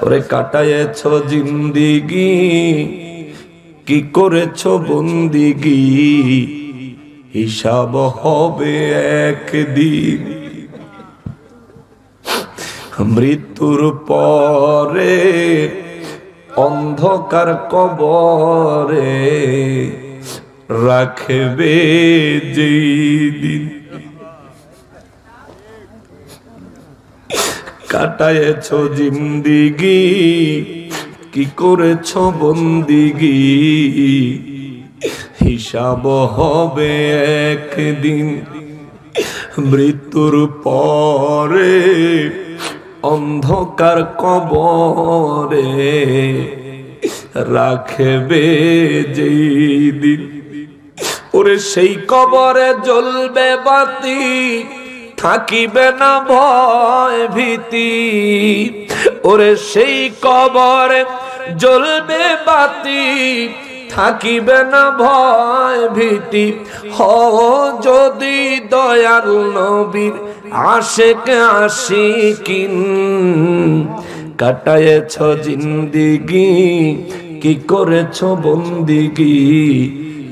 ওরে কাটায়েছ জিন্দিগি, কি করেছ বন্দিগি, হিসাব হবে একদিন। মৃত্যুর পরে অন্ধকার কবরে রাখবে যেই দিন। কাটায়েছ জিন্দিগি, কি করেছ বন্দিগি, হিসাব হবে একদিন। মৃত্যুর পরে অন্ধকার কবরে রাখবে যেই দিন। ওরে সেই কবরে জ্বলবে বাতি, থাকিবে না ভয় ভীতি। ওরে সেই কবরে জ্বলবে বাতি, থাকিবে না ভয় ভীতি। যদি দয়াল নবীর আশিক আশিকিন। কাটায়েছ জিন্দিগি, কি করেছ বন্দিগি,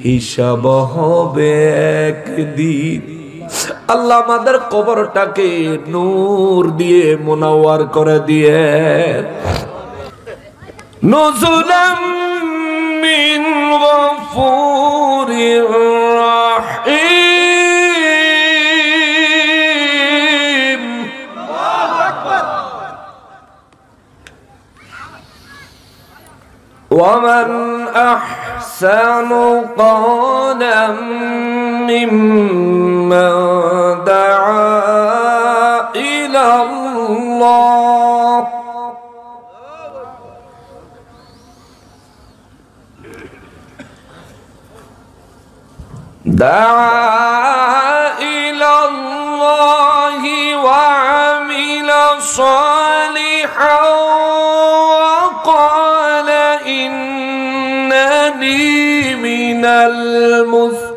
হিসাব হবে একদিন। আল্লাহ আমাদের কবরটাকে নূর দিয়ে মুনাওয়ার করে দিয়ে। নুজুলাম মিন গফুরির রাহিম। ومن أحسن قولا ممن دعا إلى الله وعمل صالحا وقال إنني من المسلمين.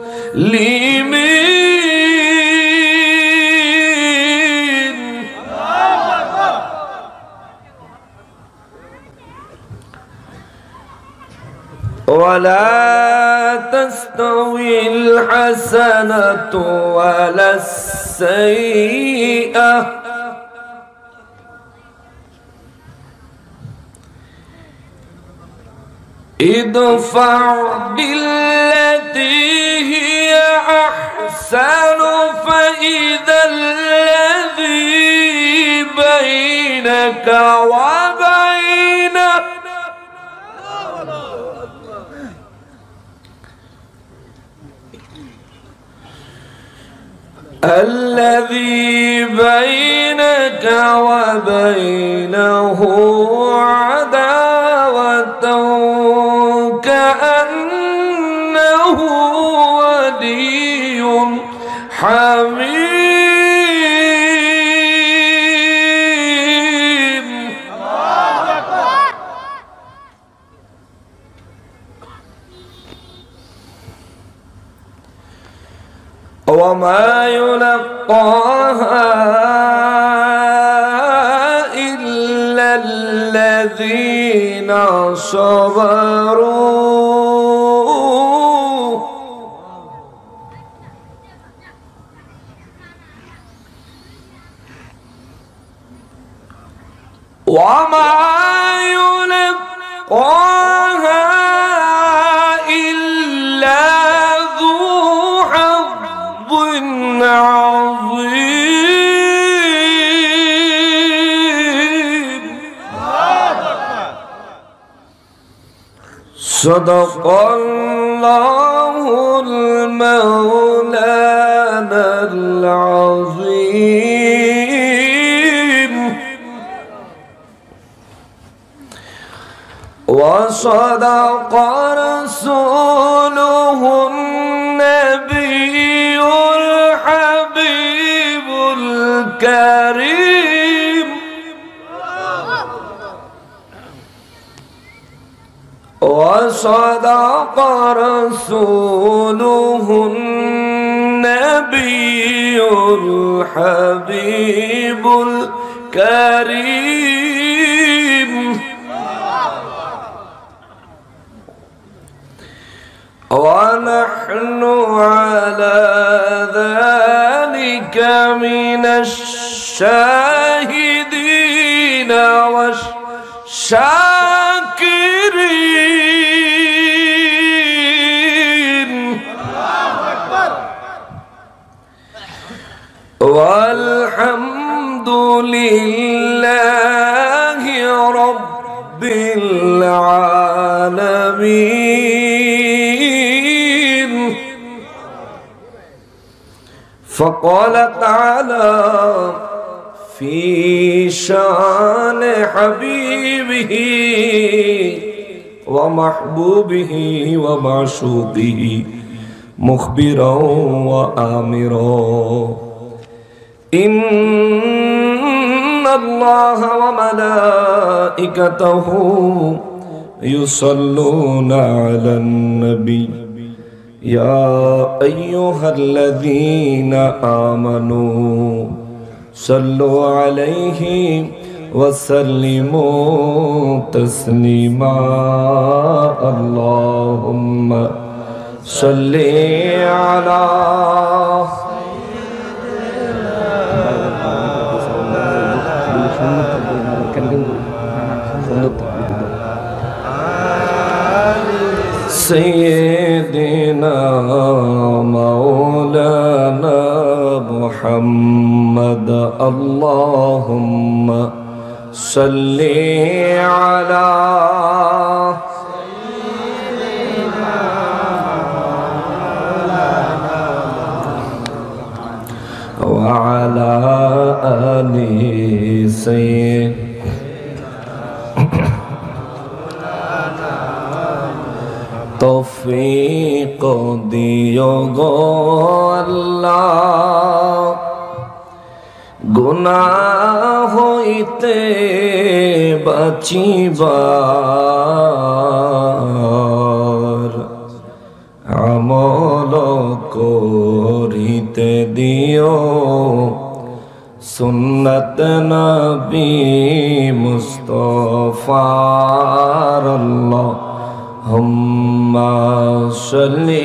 ولا تستوي الحسنة ولا السيئة ادفع بالتي هي أحسن فإذا الذي بينك وبينه عداوة كأنه ولي حميم. وما يلقاها إلا الذين صبروا وما يلقاها إلا ذو حظ عظيم. صدق الله المولانا العظيم وصدق رسوله النبي الحبيب الكريم. وصدق رسوله النبي الحبيب الكريم. শাকিরিন walhamdulillahi rabbil alamin. فقال تعالى في شان حبيبه ومحبوبه ومعشوقه مخبرا وآمرا إن الله وملائكته يصلون على النبي يا أيها الذين آمنوا صلوا عليه وسلموا تسليما اللهم صل على سيدنا مولانا محمد اللهم صل على سيدنا وعلى آل سيدنا তৌফিক দিও গো আল্লাহ গুনাহ হইতে বাঁচিবার আমল করিতে দিও সুন্নত নবী মুস্তাফার আল্লাহ হুম্মা সাল্লি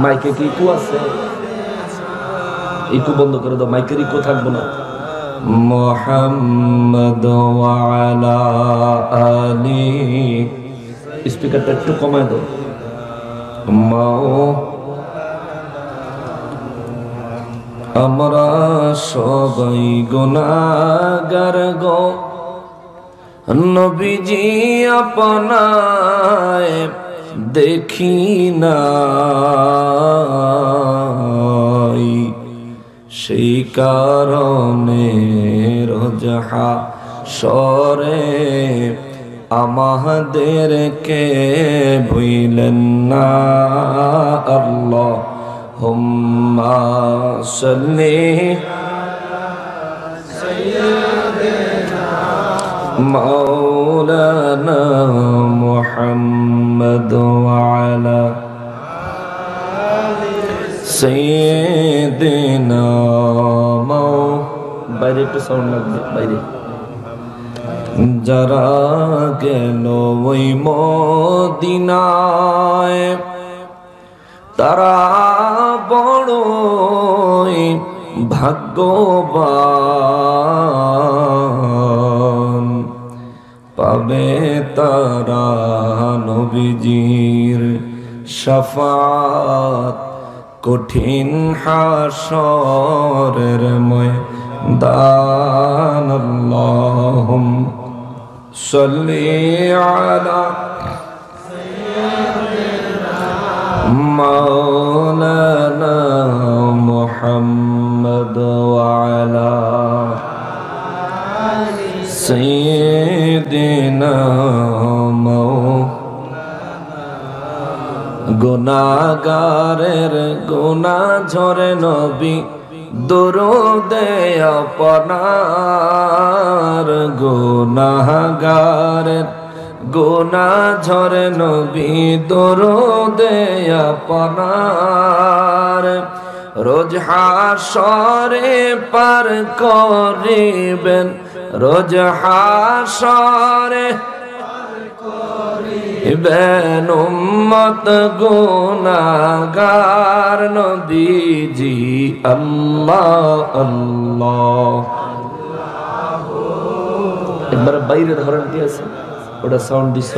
মাইকে কি ইকো আছে ইকো বন্ধ করে দাও মাইকের ইকো থাকবে না মুহাম্মদ ওয়া আলা আলি স্পিকারটা একটু কমায় দাও আমরা সবাই গুনাহগার গো নবীজি আপনায় দেখি নাই সেই কারণে রোজহা সরে আমাদেরকে ভুলেন না আল্লাহুম্মা সাল্লি مولانا محمد وعلى سيدنا বাইরে একটু সাউন্ড লাগবে বাইরে যারা গেল ওই মদিনায় তারা বড়ই ভাগ্যবান পাবে তারা নবীজির শাফাত কঠিন হাসরের ময়দান আল্লাহুম্মা সাল্লি আলা মাওলানা মুহাম্মদ ওয়া আলা سيدنا গুনাহগারের গুনাহ ঝরে নবী দরুদে আপনার গুনাহগারের গুনাহ ঝরে নবী দরুদে আপনার রোজ হাসরে পার করিবেন রোজ হাসরে ইবেন উম্মত গুনাহগার নবীজি আল্লাহ আল্লাহ একবার বাইরে ধরেন কি আছে ওটা সাউন্ড দিছ,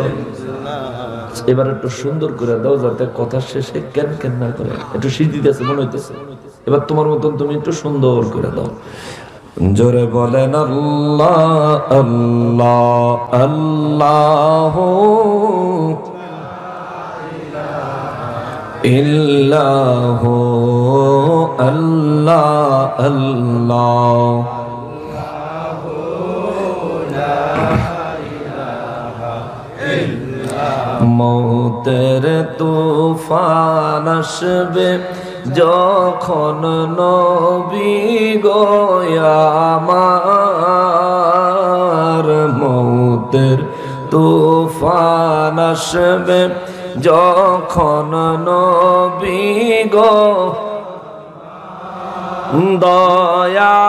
এবার একটু সুন্দর করে দাও যাতে কথা শেষে কেন কেন না করে, একটু সিদ্ধিতে আছে মনে হইতেছে, এবার তোমার মতন তুমি একটু সুন্দর করে দাও। জোরে বলেন আল্লাহ আল্লাহ আল্লাহ ইল্লাহ আল্লাহ আল্লাহ। মৌতের তুফান আসবে যখন নবী গো আমার, মৌতের তুফান আসবে যখন নবী গো, দয়া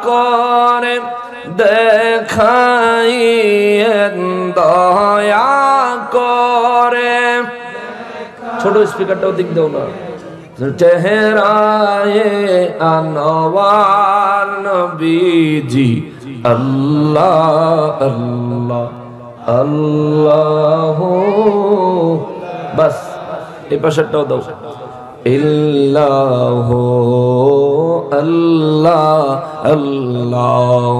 করে দেখাইয়েন দয়া করে। ছোট স্পিকারটাও দিক দাও না। চেহারায়ে আনওয়ার নবীজি আল্লাহ আল্লাহ আল্লাহ, বাস এই পাশেরটাও দাও, ইল্লাহ আল্লাহ আল্লাহ।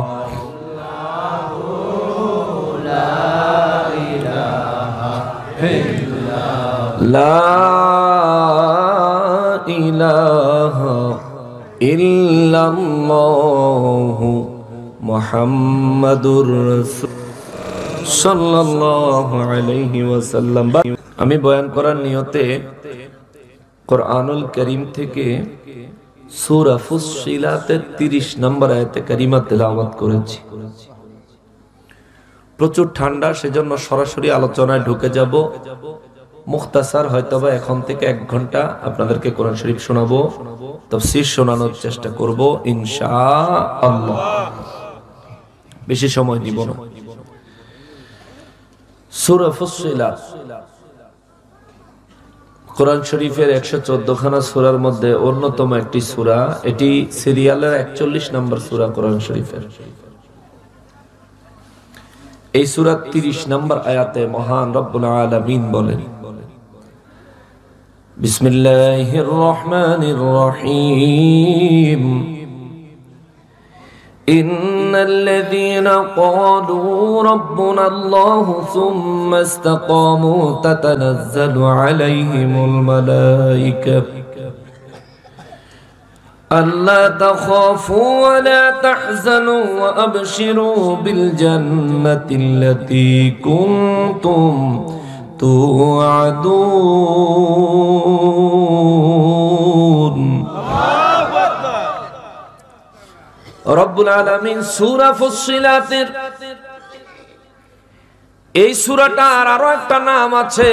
লা ইলাহা ইল্লাল্লাহু মুহাম্মাদুর রাসূল সাল্লাল্লাহু আলাইহি ওয়াসাল্লাম। আমি বয়ান করার নিয়তে কোরআনুল কারীম থেকে সূরা ফুসসিলাতের 30 নম্বর আয়াতে কারিমা তেলাওয়াত করেছি। প্রচুর ঠান্ডা, সেজন্য সরাসরি আলোচনায় ঢুকে যাব। মুখতাসার হয়তোবা এখন থেকে 1 ঘন্টা আপনাদেরকে কোরআন শরীফ শোনাবো, তাফসীর শোনানোর চেষ্টা করব ইনশাআল্লাহ, বেশি সময় নিব না। সূরা ফুসসিলাত কোরআন শরীফের 114 খানা সূরার মধ্যে অন্যতম একটি সূরা। এটি সিরিয়ালের 41 নম্বর সূরা কোরআন শরীফের। এই সূরার 30 নম্বর আয়াতে মহান রব্বুল আলামিন বলেন, বিসমিল্লাহির রহমানির রহিম, ইন্নাল্লাযীনা ক্বালু রাব্বুনাল্লাহু সুম্মা ইসতাকামু তাতানাজ্জালু আলাইহিমুল মালায়েকা ألا تخافوا ولا تحزنوا وأبشروا بالجنة التي كنتم توعدون। রব্বুল আলামিন সূরা ফুসসিলাতের এই সূরাটার আরো একটা নাম আছে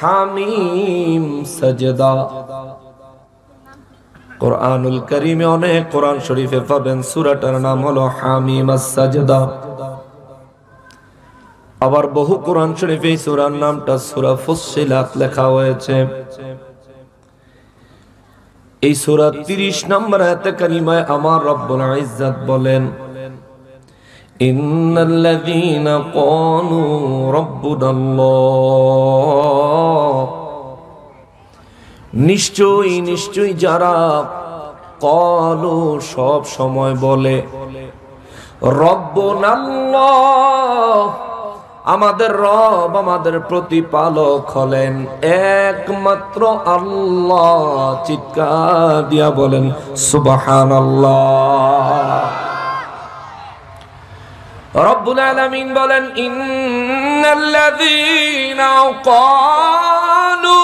হামিম সাজদা। কোরআনুল কারীমে অনেক কোরআন শরীফে পাবেন সূরাটার নাম হলো হামিম আস-সাজদা। আবার বহু কোরআন শরীফে এই সূরার নামটা সূরা ফুসসিলাত লেখা হয়েছে। এই সূরা 30 নম্বর আয়াতে কারিমায় আমার রব্বুল ইজ্জত বলেন, ইন্নাল্লাযীনা ক্বালু রাব্বুনাল্লাহ, নিশ্চয়ই নিশ্চয়ই যারা ক্বালু সব সময় বলে, রব্বুনাল্লাহ আমাদের রব আমাদের প্রতিপালক হলেন একমাত্র আল্লাহ, চিৎকার দিয়া বলেন সুবহানাল্লাহ। রব্বুল আলামিন বলেন, ইন্নাল্লাযীনা ক্বালু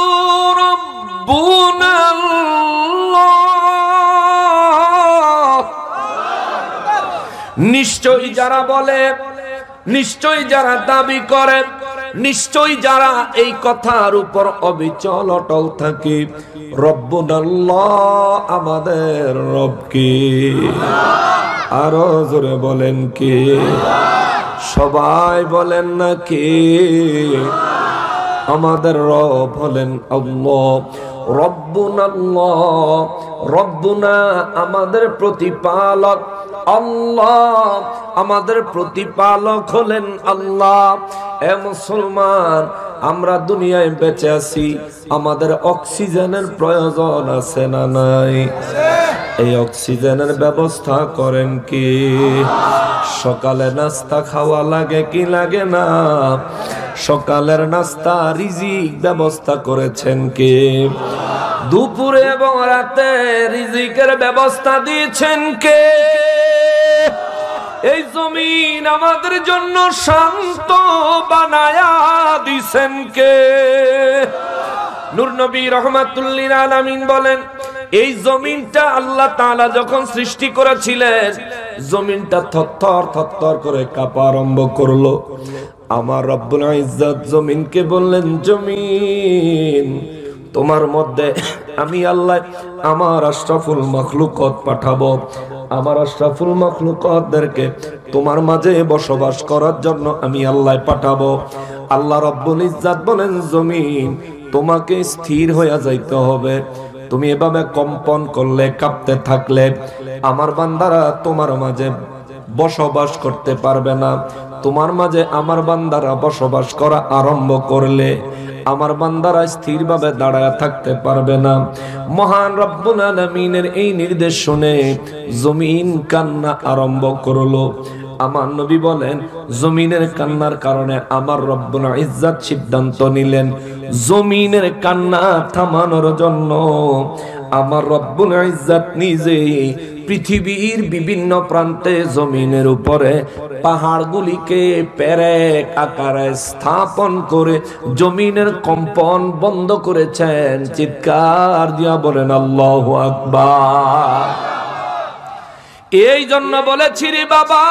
রাব্বুনাল্লাহ, নিশ্চয়ই যারা বলে, নিশ্চয়ই যারা দাবি করে, নিশ্চয়ই যারা এই কথার উপর অবিচল অটল থাকে, রব্বুনাল্লাহ আমাদের রব কে? আরো জোরে বলেন কে? সবাই বলেন না কে? আমাদের রব হলেন আল্লাহ। রব্বুনাল্লাহ, রব্বুনা আমাদের প্রতিপালক, আল্লাহ, আমাদের প্রতিপালক হলেন আল্লাহ। এ মুসলমান, আমরা দুনিয়ায় বেঁচে আছি, আমাদের অক্সিজেনের প্রয়োজন আছে না নাই? এই অক্সিজেনের ব্যবস্থা করেন কি? সকালে নাস্তা খাওয়া লাগে কি লাগে না? সকালের নাস্তা রিজিক ব্যবস্থা করেছেন কে? দুপুরে এবং রাতে রিজিকের ব্যবস্থা দিয়েছেন কে? এই জমিন আমাদের জন্য শান্ত বানায়া দিছেন কে? নূর নবী রাহমাতুল লিল আলামিন বলেন, এই জমিনটা আল্লাহ তাআলা যখন সৃষ্টি করেছিলেন, জমিনটা থরথর থরথর করে কাঁপা আরম্ভ করলো। আমার রব্বুল ইজ্জত জমিনকে বললেন, জমিন, তোমার মধ্যে আমি আল্লাহ আমার আশরাফুল মাখলুকাত পাঠাবো। আমার আশরাফুল মাখলুকাতদেরকে তোমার মাঝে বসবাস করার জন্য আমি আল্লাহ পাঠাবো। আল্লাহ রব্বুল ইজ্জত বলেন, জমিন, তোমাকে স্থির হয়ে যাইতে হবে। তুমি এভাবে কম্পন করলে, কাঁপতে থাকলে আমার বান্দারা তোমার মাঝে বসবাস করতে পারবে না। তোমার মাঝে আমার বান্দারা বসবাস করা আরম্ভ করলে আমার বান্দারা স্থিরভাবে দাঁড়ায় থাকতে পারবে না। মহান রব্বুল আলামিনের এই নির্দেশ শুনে জমিন কান্না আরম্ভ করলো। আমার নবী বলেন, জমিনের কান্নার কারণে আমার রব্বুল ইজ্জত সিদ্ধান্ত নিলেন, জমিনের কান্না থামানোর জন্য আমার রব্বুল ইজ্জত নিজে পৃথিবীর বিভিন্ন প্রান্তে জমিনের উপরে পাহাড়গুলিকে পেরেক আকারে স্থাপন করে জমিনের কম্পন বন্ধ করেছেন। চিৎকার দিয়া বলেন আল্লাহু আকবার। এই জন্য বলেছি রে বাবা,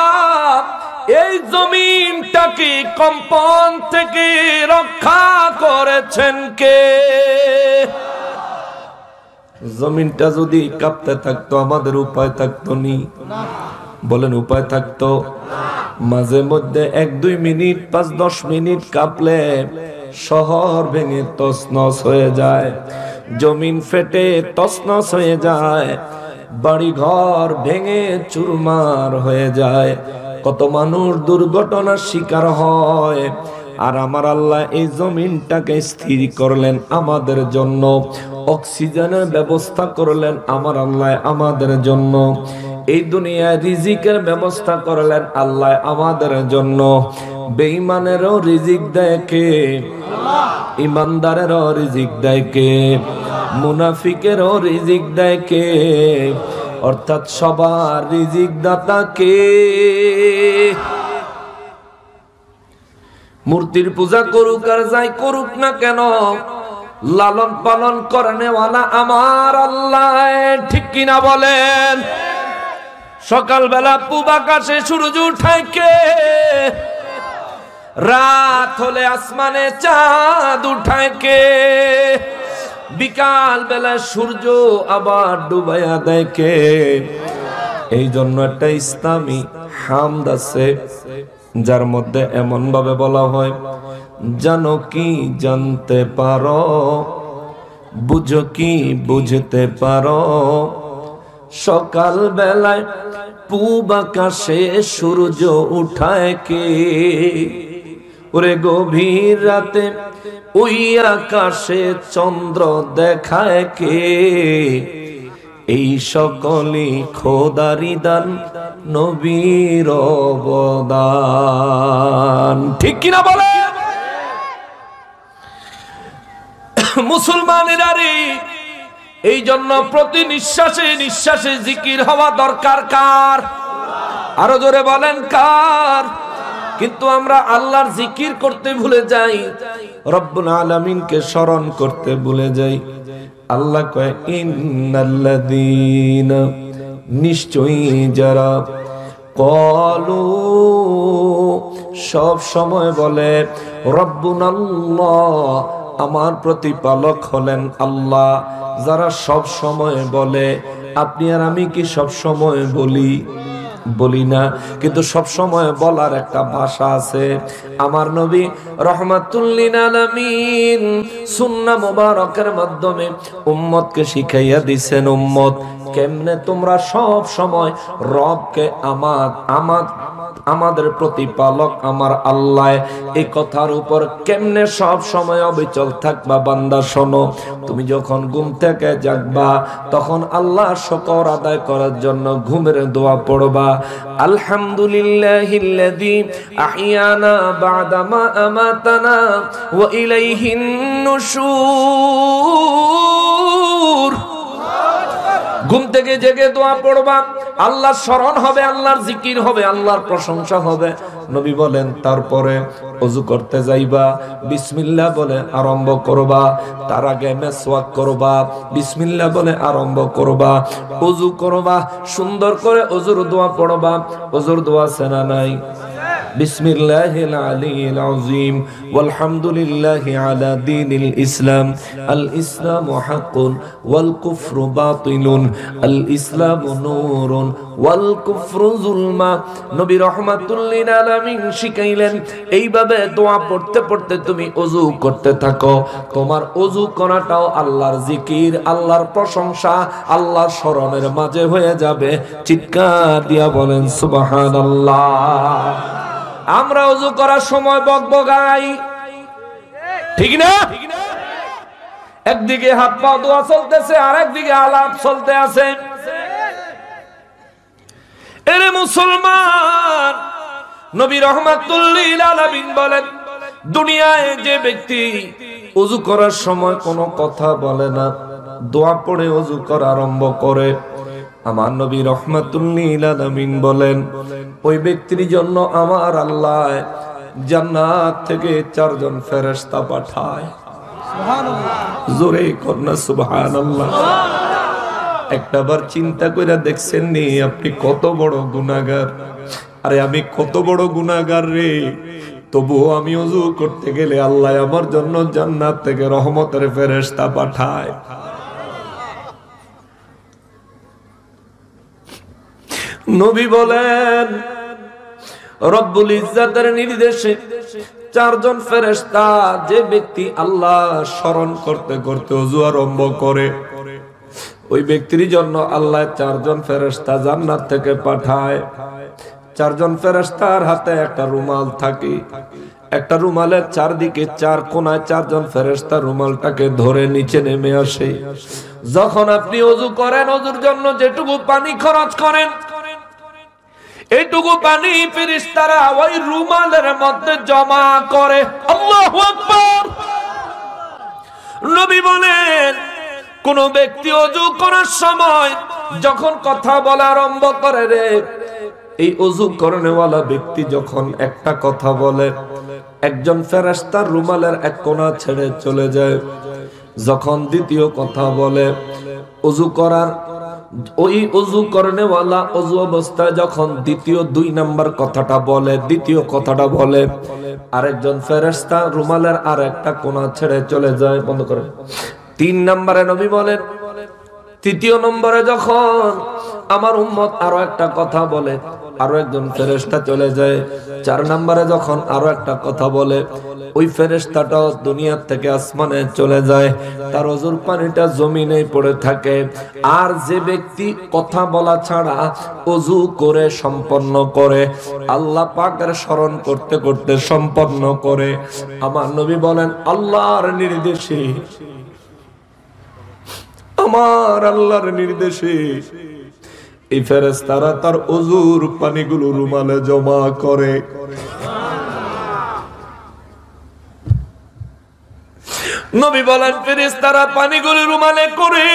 এই জমিনটাকে কম্পন থেকে রক্ষা করেছেন কে? জমিনটা যদি কাঁপতে থাকতো আমাদের উপায় থাকতো নি? বলেন, উপায় থাকতো? মাঝে মধ্যে 1-2 মিনিট, 5-10 মিনিট কাঁপলে শহর ভেঙে তছনছ হয়ে যায়, জমিন ফেটে তছনছ হয়ে যায়, বাড়ি ঘর ভেঙে চুরমার হয়ে যায়, কত মানুষ দুর্ঘটনার শিকার হয়। আর আমার আল্লাহ এই জমিনটাকে স্থির করলেন আমাদের জন্য, অক্সিজেনের ব্যবস্থা করলেন আমার আল্লাহ আমাদের জন্য, এই দুনিয়ায় রিজিকের ব্যবস্থা করলেন আল্লাহ আমাদের জন্য। বেঈমানেরও রিজিক দেয় কে? ইমানদারেরও রিজিক দেয় কে? মুনাফিকেরও রিজিক দেয় কে? অর্থাৎ সবার রিজিক দাতা কে? মূর্তির পূজা করুক আর যাই করুক না কেন, লালন পালন করেনেওয়ালা আমার আল্লাহ, ঠিক কিনা বলেন? সকালবেলা পূব আকাশে সূর্য উঠায় কে? রাত হলে আসমানে চাঁদ উঠায় কে? বিকাল বেলা সূর্য আবার ডুবাইয়া দেয় কে? এই জন্য একটা ইসলামী হামদ আছে, যার মধ্যে এমন ভাবে বলা হয়, জানো কি জানতে পারো, বুঝো কি বুঝতে পারো, সকাল বেলায় পূব আকাশে সূর্য উঠায় কে? ওরে গভীর রাতে ওই আকাশে চন্দ্র দেখায় কে? এই সকলই খোদারি দান, নবীর অবদান, ঠিক কিনা বলে? মুসলমানেরা রে, এই জন্য প্রতি নিঃশ্বাসে নিঃশ্বাসে জিকির হওয়া দরকার কার? আরো জোরে বলেন কার? কিন্তু আমরা আল্লাহর জিকির করতে ভুলে যাই, রব্বুল আলামিনকে স্মরণ করতে ভুলে যাই। আল্লাহ কয়, ইন্নাল্লাযীনা, নিশ্চয়ই যারা, ক্বালু, সব সময় বলে, রব্বুনাল্লাহ, আমার প্রতিপালক হলেন আল্লাহ। যারা সব সময় বলে, আপনি আর আমি কি সব সময় বলি? বলি না, কিন্তু সব সময় বলার একটা ভাষা আছে। আমার নবী রাহমাতুল লিল আলামিন সুন্নাহ মুবারকের মাধ্যমে উম্মতকে শিখাইয়া দিয়েছেন, উম্মত কেমনে তোমরা সব সময় রবকে আমাদের প্রতিপালক আমার আল্লাহ এই কথার উপর কেমনে সব সময় অবিচল থাকবা বান্দা। শোনো, তুমি যখন ঘুম থেকে জাগবা তখন আল্লাহর শুকর আদায় করার জন্য ঘুমের দোয়া পড়বা। আলহামদুলিল্লাহিল্লাযী আহইয়ানা বা'দা মা আমাতানা ওয়া ইলাইহিন নুশুর। ঘুম থেকে জেগে দোয়া পড়বা, আল্লাহর স্মরণ হবে, আল্লাহর জিকির হবে, আল্লাহর প্রশংসা হবে। নবী বলেন তারপরে ওযু করতে যাইবা, বিসমিল্লাহ বলে আরম্ভ করবা। তার আগে মেসওয়াক করবা, বিসমিল্লাহ বলে আরম্ভ করবা। ওযু করবা, সুন্দর করে ওযুর দোয়া পড়বা। ওযুর দোয়া সেনা নাই? বিসমিল্লাহিল আলিয়্যিল আযীম ওয়ালহামদুলিল্লাহি আলা দীনিল ইসলাম আল ইসলামু হাক্কুন ওয়াল কুফরু বাতিলুন আল ইসলামু নূরুন ওয়াল কুফরু যুলমা। নবী রাহমাতুল লিল আলামিন শিখাইলেন এইভাবে দোয়া পড়তে পড়তে তুমি ওযু করতে থাকো। তোমার ওযু করাটাও আল্লাহর জিকির, আল্লাহর প্রশংসা, আল্লাহর স্মরণের মাঝে হয়ে যাবে। চিৎকার দিয়া বলেন সুবহানাল্লাহ। আমরা ওযু করার সময় বকবকাই, ঠিক না? একদিকে হাত পা দোয়া চলতেছে আর একদিকে আলাপ চলতে আছে। এরে মুসলমান, নবী রাহমাতুল লিল আলামিন বলেন দুনিয়ায় যে ব্যক্তি ওযু করার সময় কোনো কথা বলে না, দোয়া পড়ে ওযু করা আরম্ভ করে, আমার নবী রাহমাতুল লিল আলামিন বলেন ওই ব্যক্তির জন্য আমার আল্লাহ জান্নাত থেকে 4 জন ফেরেশতা পাঠায়। সুবহানাল্লাহ, জোরে কন্না সুবহানাল্লাহ। একটাবার চিন্তা কইরা দেখছেন নি আপনি কত বড় গুনাহগার? আরে আমি কত বড় গুনাহগার রে, তবুও আমি ওযু করতে গেলে আল্লাহ আমার জন্য জান্নাত থেকে রহমতের ফেরেশতা পাঠায়। নবী বলেন রব্বুল ইজ্জাতের নির্দেশে 4 জন ফেরেশতা, যে ব্যক্তি আল্লাহ স্মরণ করতে করতে ওযু আরম্ভ করে, ওই ব্যক্তির জন্য আল্লাহ 4 জন ফেরেশতা জান্নাত থেকে পাঠায়। 4 জন ফেরেশতার হাতে একটা রুমাল থাকে, একটা রুমালের চারদিকে 4 কোণায় 4 জন ফেরেশতা রুমালটাকে ধরে নিচে নেমে আসে। যখন আপনি ওযু করেন, ওযুর জন্য যেটুকু পানি খরচ করেন, এইটুকু পানি ফেরেশতারা ওই রুমালের মধ্যে জমা করে। আল্লাহু আকবার। নবী বলেন কোন ব্যক্তি ওযু করার সময় যখন কথা বলা আরম্ভ করে রে, এই ওযু করনেওয়ালা ব্যক্তি যখন একটা কথা বলে, একজন ফেরেশতার রুমালের এক কোণা ছেড়ে চলে যায়। যখন দ্বিতীয় কথা বলে, ওযু করার ওই ওযু করনেওয়ালা ওযু অবস্থায় যখন দ্বিতীয় 2 নাম্বার কথাটা বলে, দ্বিতীয় কথাটা বলে, আরেকজন ফেরেশতা রুমালের আর একটা কোণা ছেড়ে চলে যায়, বন্ধ করে। 3 নম্বরে নবী বলেন, তৃতীয় নম্বরে যখন আমার উম্মত আরো একটা কথা বলে, আরো একজন ফেরেশতা চলে যায়। 4 নম্বরে যখন আরো একটা কথা বলে, ওই ফেরেশতাটা দুনিয়া থেকে আসমানে চলে যায়, তার ওযুর পানিটা জমিনে পড়ে থাকে। আর যে ব্যক্তি কথা বলা ছাড়া ওযু করে সম্পন্ন করে, আল্লাহ পাকের স্মরণ করতে করতে সম্পন্ন করে, আমার নবী বলেন আল্লাহর নির্দেশে, আমার আল্লাহর নির্দেশে এই ফেরেশতারা তার ওযুর পানিগুলো রুমালে জমা করে। নবী বলেন ফেরেশতারা পানিগুলো রুমালে করে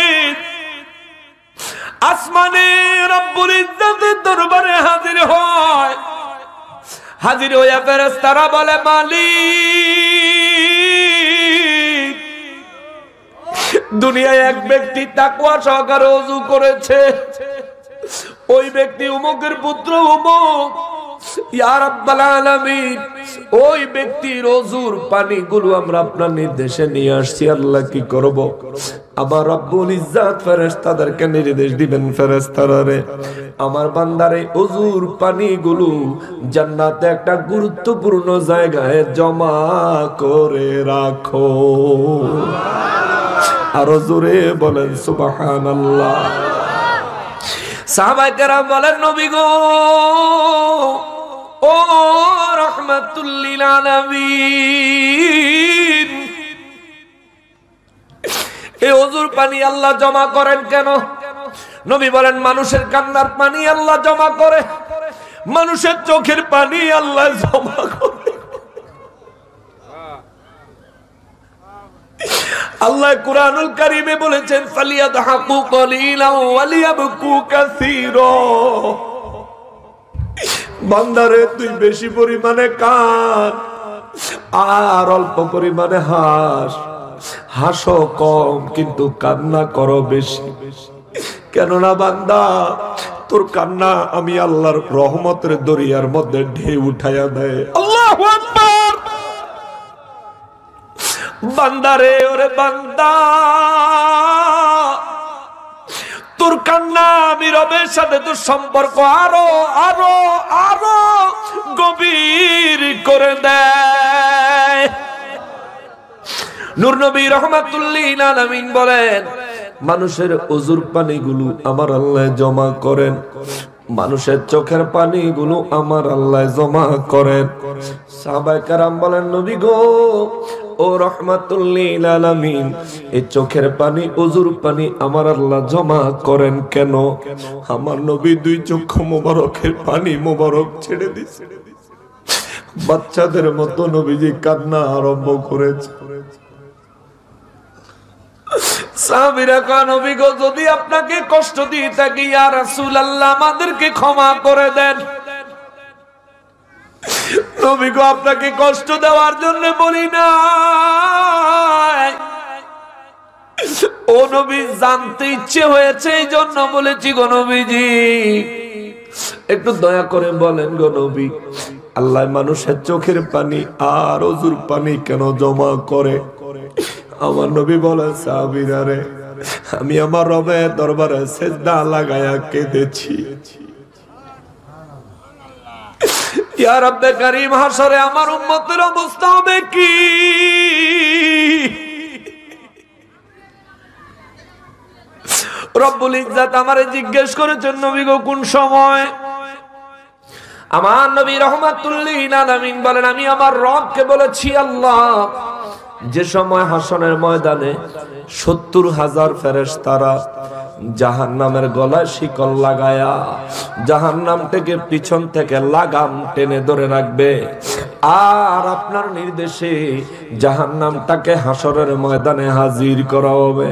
আসমানে রব্বুল ইজ্জতের দরবারে হাজির হয়। হাজির হয়ে ফেরেশতারা বলে মালিক, দুনিয়ায় এক ব্যক্তি তাকওয়া সহকারে ওযু করেছে, ওই ব্যক্তি উমুকের পুত্র উমুক, ইয়া রাব্বাল আলামিন ওই ব্যক্তির ওযুর পানিগুলো আমরা আপনার নির্দেশে নিয়ে আসছি, আল্লাহ কি করব? আবার রব্বুল ইজ্জত ফেরেশতাদেরকে নির্দেশ দিবেন, ফেরেশতারা রে আমার বান্দারে ওযুর পানিগুলো জান্নাতে একটা গুরুত্বপূর্ণ জায়গায় জমা করে রাখো। আরো জোরে বলেন সুবহানাল্লাহ। সাহাবায়ে কেরাম বলেন নবী গো ও রাহমাতুল লিল আলামিন, এই ওযুর পানি আল্লাহ জমা করেন কেন? নবী বলেন মানুষের কান্নার পানি আল্লাহ জমা করে, মানুষের চোখের পানি আল্লাহ জমা করে। আল্লাহ কুরআনুল কারীমে বলেছেন ফালিয়াদহাকু কলিলান ওয়ালিয়াবকু কাসীরা। বান্দারে তুই বেশি পরিমাণে কাঁদ আর অল্প পরিমাণে হাস, হাসো কম কিন্তু কান্না করো বেশি। কেননা বান্দা তোর কান্না আমি আল্লাহর রহমতের দরিয়ার মধ্যে ঢেউ উঠাইয়া দেয়। আল্লাহু আকবার। বান্দারে ওরে বান্দা, তোর কান্না আমি রবের সাথে তোর সম্পর্ক আরো আরো আরো গভীর করে দেয়। নূর নবী রাহমাতুল লিল আলামিন বলেন মানুষের ওযুর পানিগুলো আমার আল্লাহ জমা করেন, মানুষের চোখের পানিগুলো আমার আল্লাহ জমা করেন। সাহাবায়ে কেরাম বলেন নবী গো ও রাহমাতুল লিল আলামিন, এই চোখের পানি ওযুর পানি আমার আল্লাহ জমা করেন কেন? আমার নবী দুই চক্ষু মোবারকের পানি মোবারক ছেড়ে দিয়েছে, বাচ্চাদের মতো নবীজি কান্না আরম্ভ করেছে। সাহাবীরা কয় নবী গো যদি আপনাকে কষ্ট দিয়ে থাকি ইয়া রাসূলুল্লাহ আমাদেরকে ক্ষমা করে দেন। নবী গো আপনাকে কষ্ট দেওয়ার জন্য বলি না, ও নবী জানতে ইচ্ছে হয়েছে এই জন্য বলেছি গো নবীজি, একটু দয়া করে বলেন গো নবী আল্লাহ মানুষের চোখের পানি আর ওযুর পানি কেন জমা করে? আমার নবী বলেন সাহাবীরা রে আমি আমার রবের দরবারে সিজদা লাগায়া কেঁদেছি। ইয়া রব্বে কারীম হাশরে আমার উম্মতের অবস্থা হবে কি? রব্বুল ইজ্জাত আমারে জিজ্ঞেস করেছেন নবী গো কোন সময়? আমার নবী রাহমাতুল লিল আলামিন বলেন আমি আমার রবকে বলেছি আল্লাহ যে সময় হাসরের ময়দানে ৭০,০০০ ফেরেশতারা জাহান্নামের গলায় শিকল লাগায়া জাহান্নাম থেকে পিছন থেকে লাগাম টেনে ধরে রাখবে, আর আপনার নির্দেশে জাহান্নামটাকে হাসরের ময়দানে হাজির করা হবে।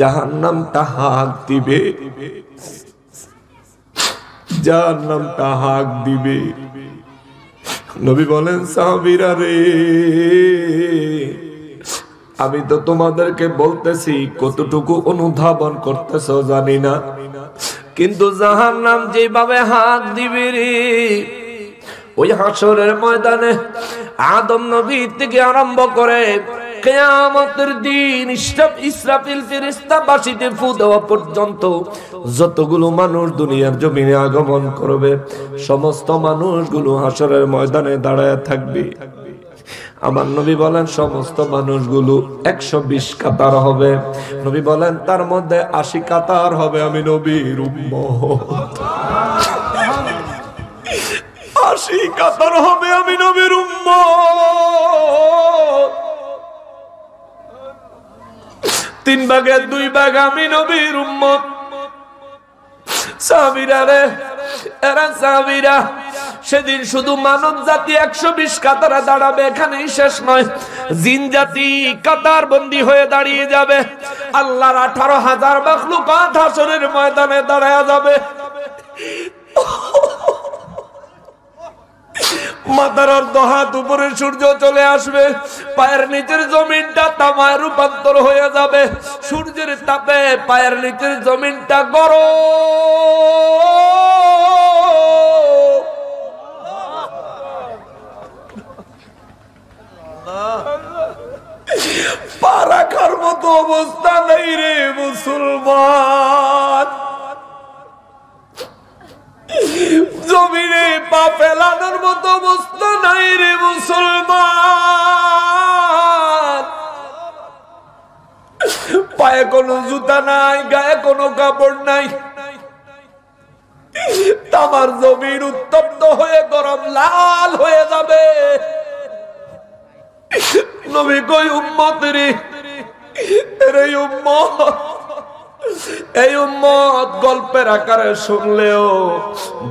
জাহান্নামটা হাঁক দিবে, জাহান্নামটা হাঁক দিবে। নবী বলেন সাহাবীরা রে আমি তো তোমাদেরকে বলতেছি কতটুকু অনুধাবন করতেছো জানি না, কিন্তু জাহান্নাম যেভাবে হাত দিবে রে ওই হাসরের ময়দানে আদম নবী থেকে আরম্ভ করে কিয়ামতের দিন ইসরাফিল ফেরেশতা বাঁশিতে ফু দেওয়া পর্যন্ত যতগুলো মানুষ দুনিয়ার জমিনে আগমন করবে সমস্ত মানুষগুলো হাসরের ময়দানে দাঁড়ায় থাকবে। আমার নবী বলেন সমস্ত মানুষগুলো ১২০ কাতার হবে। নবী বলেন তার মধ্যে ৮০ কাতার হবে আমি নবীর উম্মত। ৮০ কাতার হবে আমি নবীর উম্মত। ৩ ভাগের 2 ভাগ আমি নবীর উম্মত। সাহাবীরা রে এরা সাহাবীরা সেদিন শুধু মানব জাতি ১২০ কাতারে দাঁড়াবে, এখানেই শেষ নয়, জিন জাতি কাতার বন্দী হয়ে দাঁড়িয়ে যাবে। আল্লাহর ১৮,০০০ মাখলুকাত হাসরের ময়দানে দাঁড়ায়া যাবে। মাথার অর্ধ হাত উপরে সূর্য চলে আসবে, পায়ের নিচের জমিনটা তামায় রূপান্তর হয়ে যাবে। সূর্যের তাপে পায়ের নিচের জমিনটা গরম, পা রাখার মতো অবস্থা নেই রে মুসলমান। জমিনে পা ফেলানোর মতো অবস্থা নাই রে মুসলমান। পায়ে কোনো জুতা নাই, গায়ে কোনো কাপড় নাই। তামার জমিন উত্তপ্ত হয়ে গরম লাল হয়ে যাবে। নবী কই উম্মতেরই এই উম্মত গল্পের আকারে শুনলেও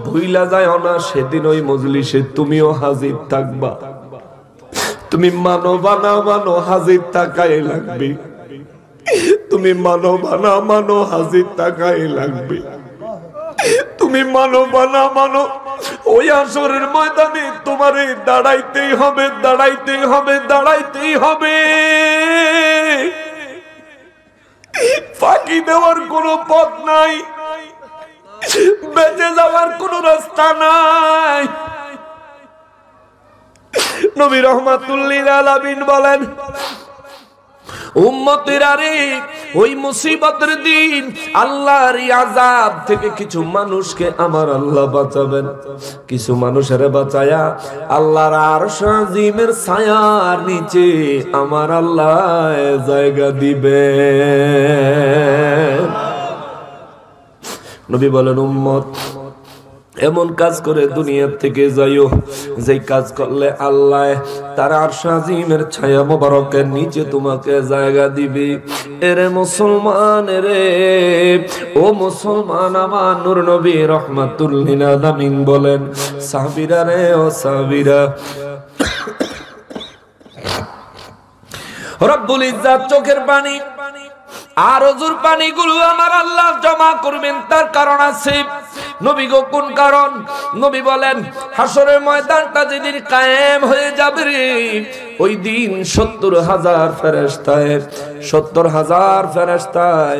ভুইলা যায় না, সেদিন ওই মজলিসে তুমিও হাজির থাকবা। তুমি মানো বা না মানো হাজির থাকাই লাগবে। তুমি মানো বা না মানো হাজির থাকাই লাগবে। তুমি মানো বা না মানো ওই আসরের ময়দানে তোমার দাঁড়াইতেই হবে, দাঁড়াইতেই হবে, দাঁড়াইতেই হবে। ফাঁকি দেওয়ার কোনো পথ নাই, বেঁচে যাওয়ার কোনো রাস্তা নাই। নবী রাহমাতুল লিল আলামিন বলেন, উম্মতেরা রে, ওই মুসিবতের দিন আল্লাহর আযাব থেকে কিছু মানুষকে আমার আল্লাহ বাঁচাবেন। কিছু মানুষের বাঁচায়া আল্লাহর আরশ আজিমের ছায়ার নিচে আমার আল্লাহ জায়গা দিবেন। নবী বলেন, উম্মত এমন কাজ করে দুনিয়া থেকে যাইও যে কাজ করলে আল্লাহ তার আরশ আজিমের ছায়া মোবারকের নিচে তোমাকে জায়গা দিবে। এরে মুসলমান রে, ও মুসলমান, আমার নূর নবী রাহমাতুল লিল আলামিন বলেন, সাহাবীরা রে, ও সাহাবীরা, রব্বুল ইজ্জত চোখের পানি আর ওযুর পানিগুলো আমার আল্লাহ জমা করবেন, তার কারণ আছে। নবী গো, কোন কারণ? নবী বলেন, হাসরের ময়দানটা যেদিন কায়েম হয়ে যাবে রে, ওই দিন ৭০,০০০ ফেরেশতায়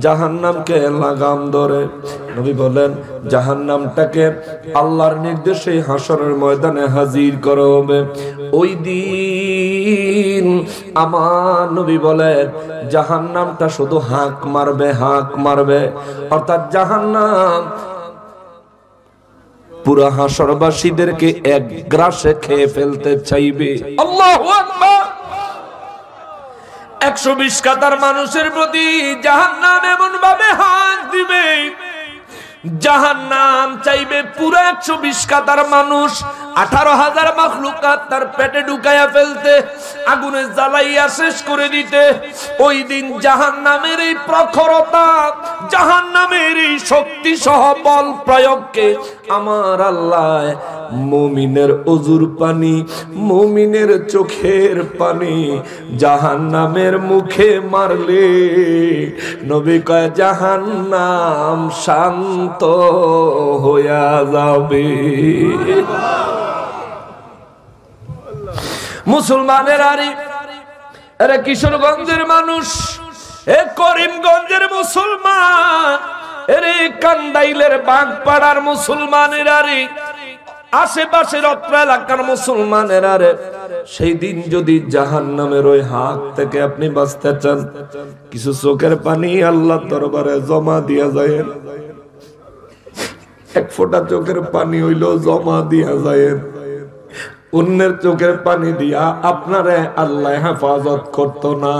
জাহান্নামকে লাগাম ধরে। নবী বলেন, জাহান্নামটাকে আল্লাহর নির্দেশে হাসরের ময়দানে হাজির করা হবে। ওই দিন আমার নবী বলেন, জাহান্নামটা শুধু হাঁক মারবে, হাঁক মারবে। অর্থাৎ জাহান্নাম পুরা হাসরবাসীদেরকে এক গ্রাসে খেয়ে ফেলতে চাইবে। আল্লাহু আকবার। ১২০ কাতার মানুষের প্রতি জাহান্নাম এমন ভাবে হাত দিবে, জাহান্নাম চাইবে পুরো ১২০ কাতার মানুষ, ১৮,০০০ মাখলুকাত তার পেটে ঢুকাইয়া ফেলতে, আগুনে জ্বালাইয়া শেষ করে দিতে। ওই দিন জাহান্নামের এই প্রখরতা, জাহান্নামের এই শক্তি সহ বল প্রয়োগকে আমার আল্লাহ মুমিনের ওযুর পানি, মুমিনের চোখের পানি জাহান্নামের মুখে মারলে নবী কয় জাহান্নাম শান্ত হইয়া যাবে। মুসলমানের আরে, এরা কিশোরগঞ্জের মানুষ, এ করিমগঞ্জের মুসলমান, এরে কান্দাইলের বাগপাড়ার মুসলমানের আরে, আশেপাশের অত্র এলাকার মুসলমানের আরে, সেই দিন যদি জাহান্নামের ওই হাত থেকে আপনি বাঁচতে চান, কিছু চোখের পানি আল্লাহর দরবারে জমা দিয়া যায়। এক ফোঁটা চোখের পানি হইল জমা দিয়া যায়। অন্যের চোখের পানি দিয়া আপনারে আল্লাহ হেফাজত করতো না,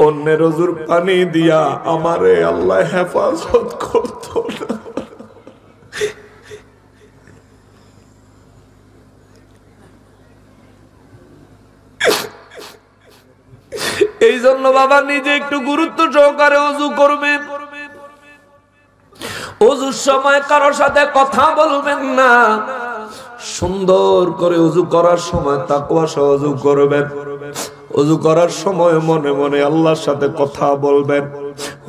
অন্যের ওযুর পানি দিয়া আমারে আল্লাহ হেফাজত করতো না। এই জন্য বাবা নিজে একটু গুরুত্ব সহকারে ওযু করবেন। ওযুর সময় কারোর সাথে কথা বলবেন না। সুন্দর করে ওযু করার সময় তাকওয়া সহ ওযু করবেন। ওযু করার সময় মনে মনে আল্লাহর সাথে কথা বলবেন,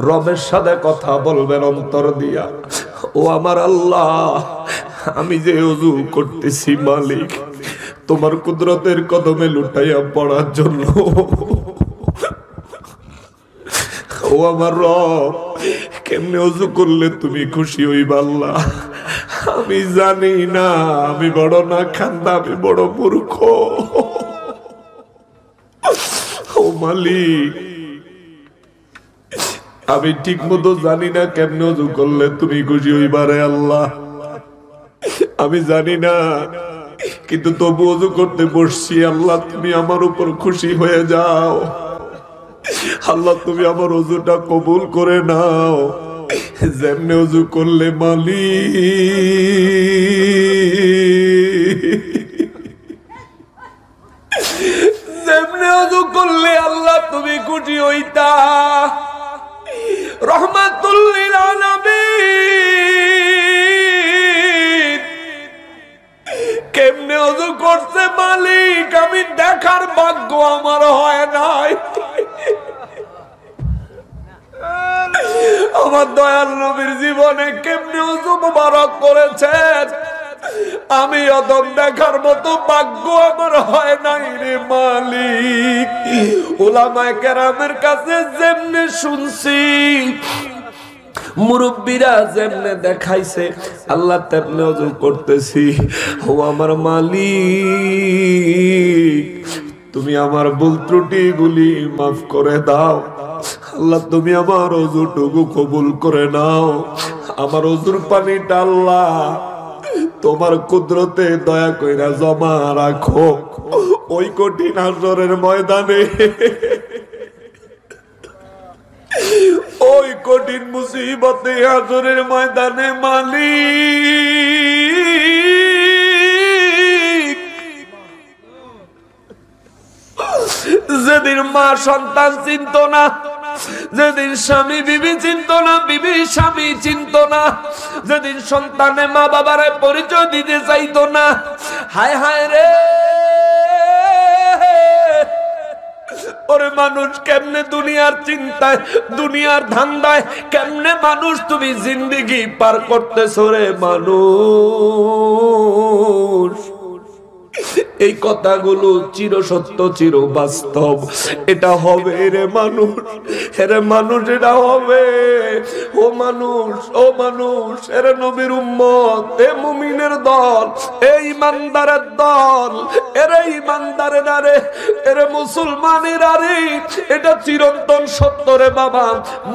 রবের সাথে কথা বলবেন অন্তর দিয়া। ও আমার আল্লাহ, আমি যে ওযু করতেছি মালিক, তোমার কুদরতের কদমে লুটাইয়া পড়ার জন্য। ও আমার রব, কেমনে ওযু করলে তুমি খুশি হইবা আল্লাহ আমি জানি না। আমি বড় না খান্দা, আমি বড় মূর্খ। ও মালিক, আমি ঠিক মতো জানি না কেমনে ওযু করলে তুমি খুশি হইবা রে আল্লাহ, আমি জানি না, কিন্তু তবু ওযু করতে বসছি। আল্লাহ তুমি আমার উপর খুশি হয়ে যাও। আল্লাহ তুমি আমার ওযুটা কবুল করে নাও। যেমনে ওযু করলে মালিক, যেমনে ওযু করলে আল্লাহ তুমি খুশি হইতা। রহমাতুল লিল আলামিন কেমনে ওযু করছে মালিক আমি দেখার ভাগ্য আমার হয় নাই। আমার দয়াল নবীর জীবনে কেমনে ওযু মুবারক করেছেন আমি অদম দেখার মতো ভাগ্য আমার হয় নাই রে মালিক। উলামায়ে কেরামের কাছে যেমনে শুনছি, মুরব্বীরা যেমনে দেখাইছে আল্লাহ তেমনে ওযু করতেছি। ও আমার মালিক তুমি আমার ভুল ত্রুটি গুলি মাফ করে দাও। আল্লাহ তুমি আমার ওযুটুকু কবুল করে নাও। আমার ওযুর পানিটা আল্লাহ তোমার কুদরতে দয়া কইরা জমা রাখো ওই কঠিন হাসরের ময়দানে, ওই কঠিন মুসিবতে হাসরের ময়দানে মালিক। যেদিন মা সন্তান চিনত না, যেদিন স্বামী বিবি চিনত না, বিবি স্বামী চিনত না, যেদিন সন্তানে মা বাবার পরিচয় দিতে চাইতো না, হায় হায় রে ওরে মানুষ কেমনে দুনিয়ার চিন্তায় দুনিয়ার ধান্দায় কেমনে মানুষ তুমি জিন্দেগি পার করতেছ রে মানুষ। এই কথাগুলো চির সত্য চির বাস্তব, এটা হবে রে মানুষ, রে মানুষ এটা হবে। ও মানুষ, ও মানুষ, এর নবীর উম্মত, এ মুমিনের দল, এই ইমানদারের দল, এরে ইমানদারের আরে, এরে মুসলমানের আরে, এটা চিরন্তন সত্য রে বাবা।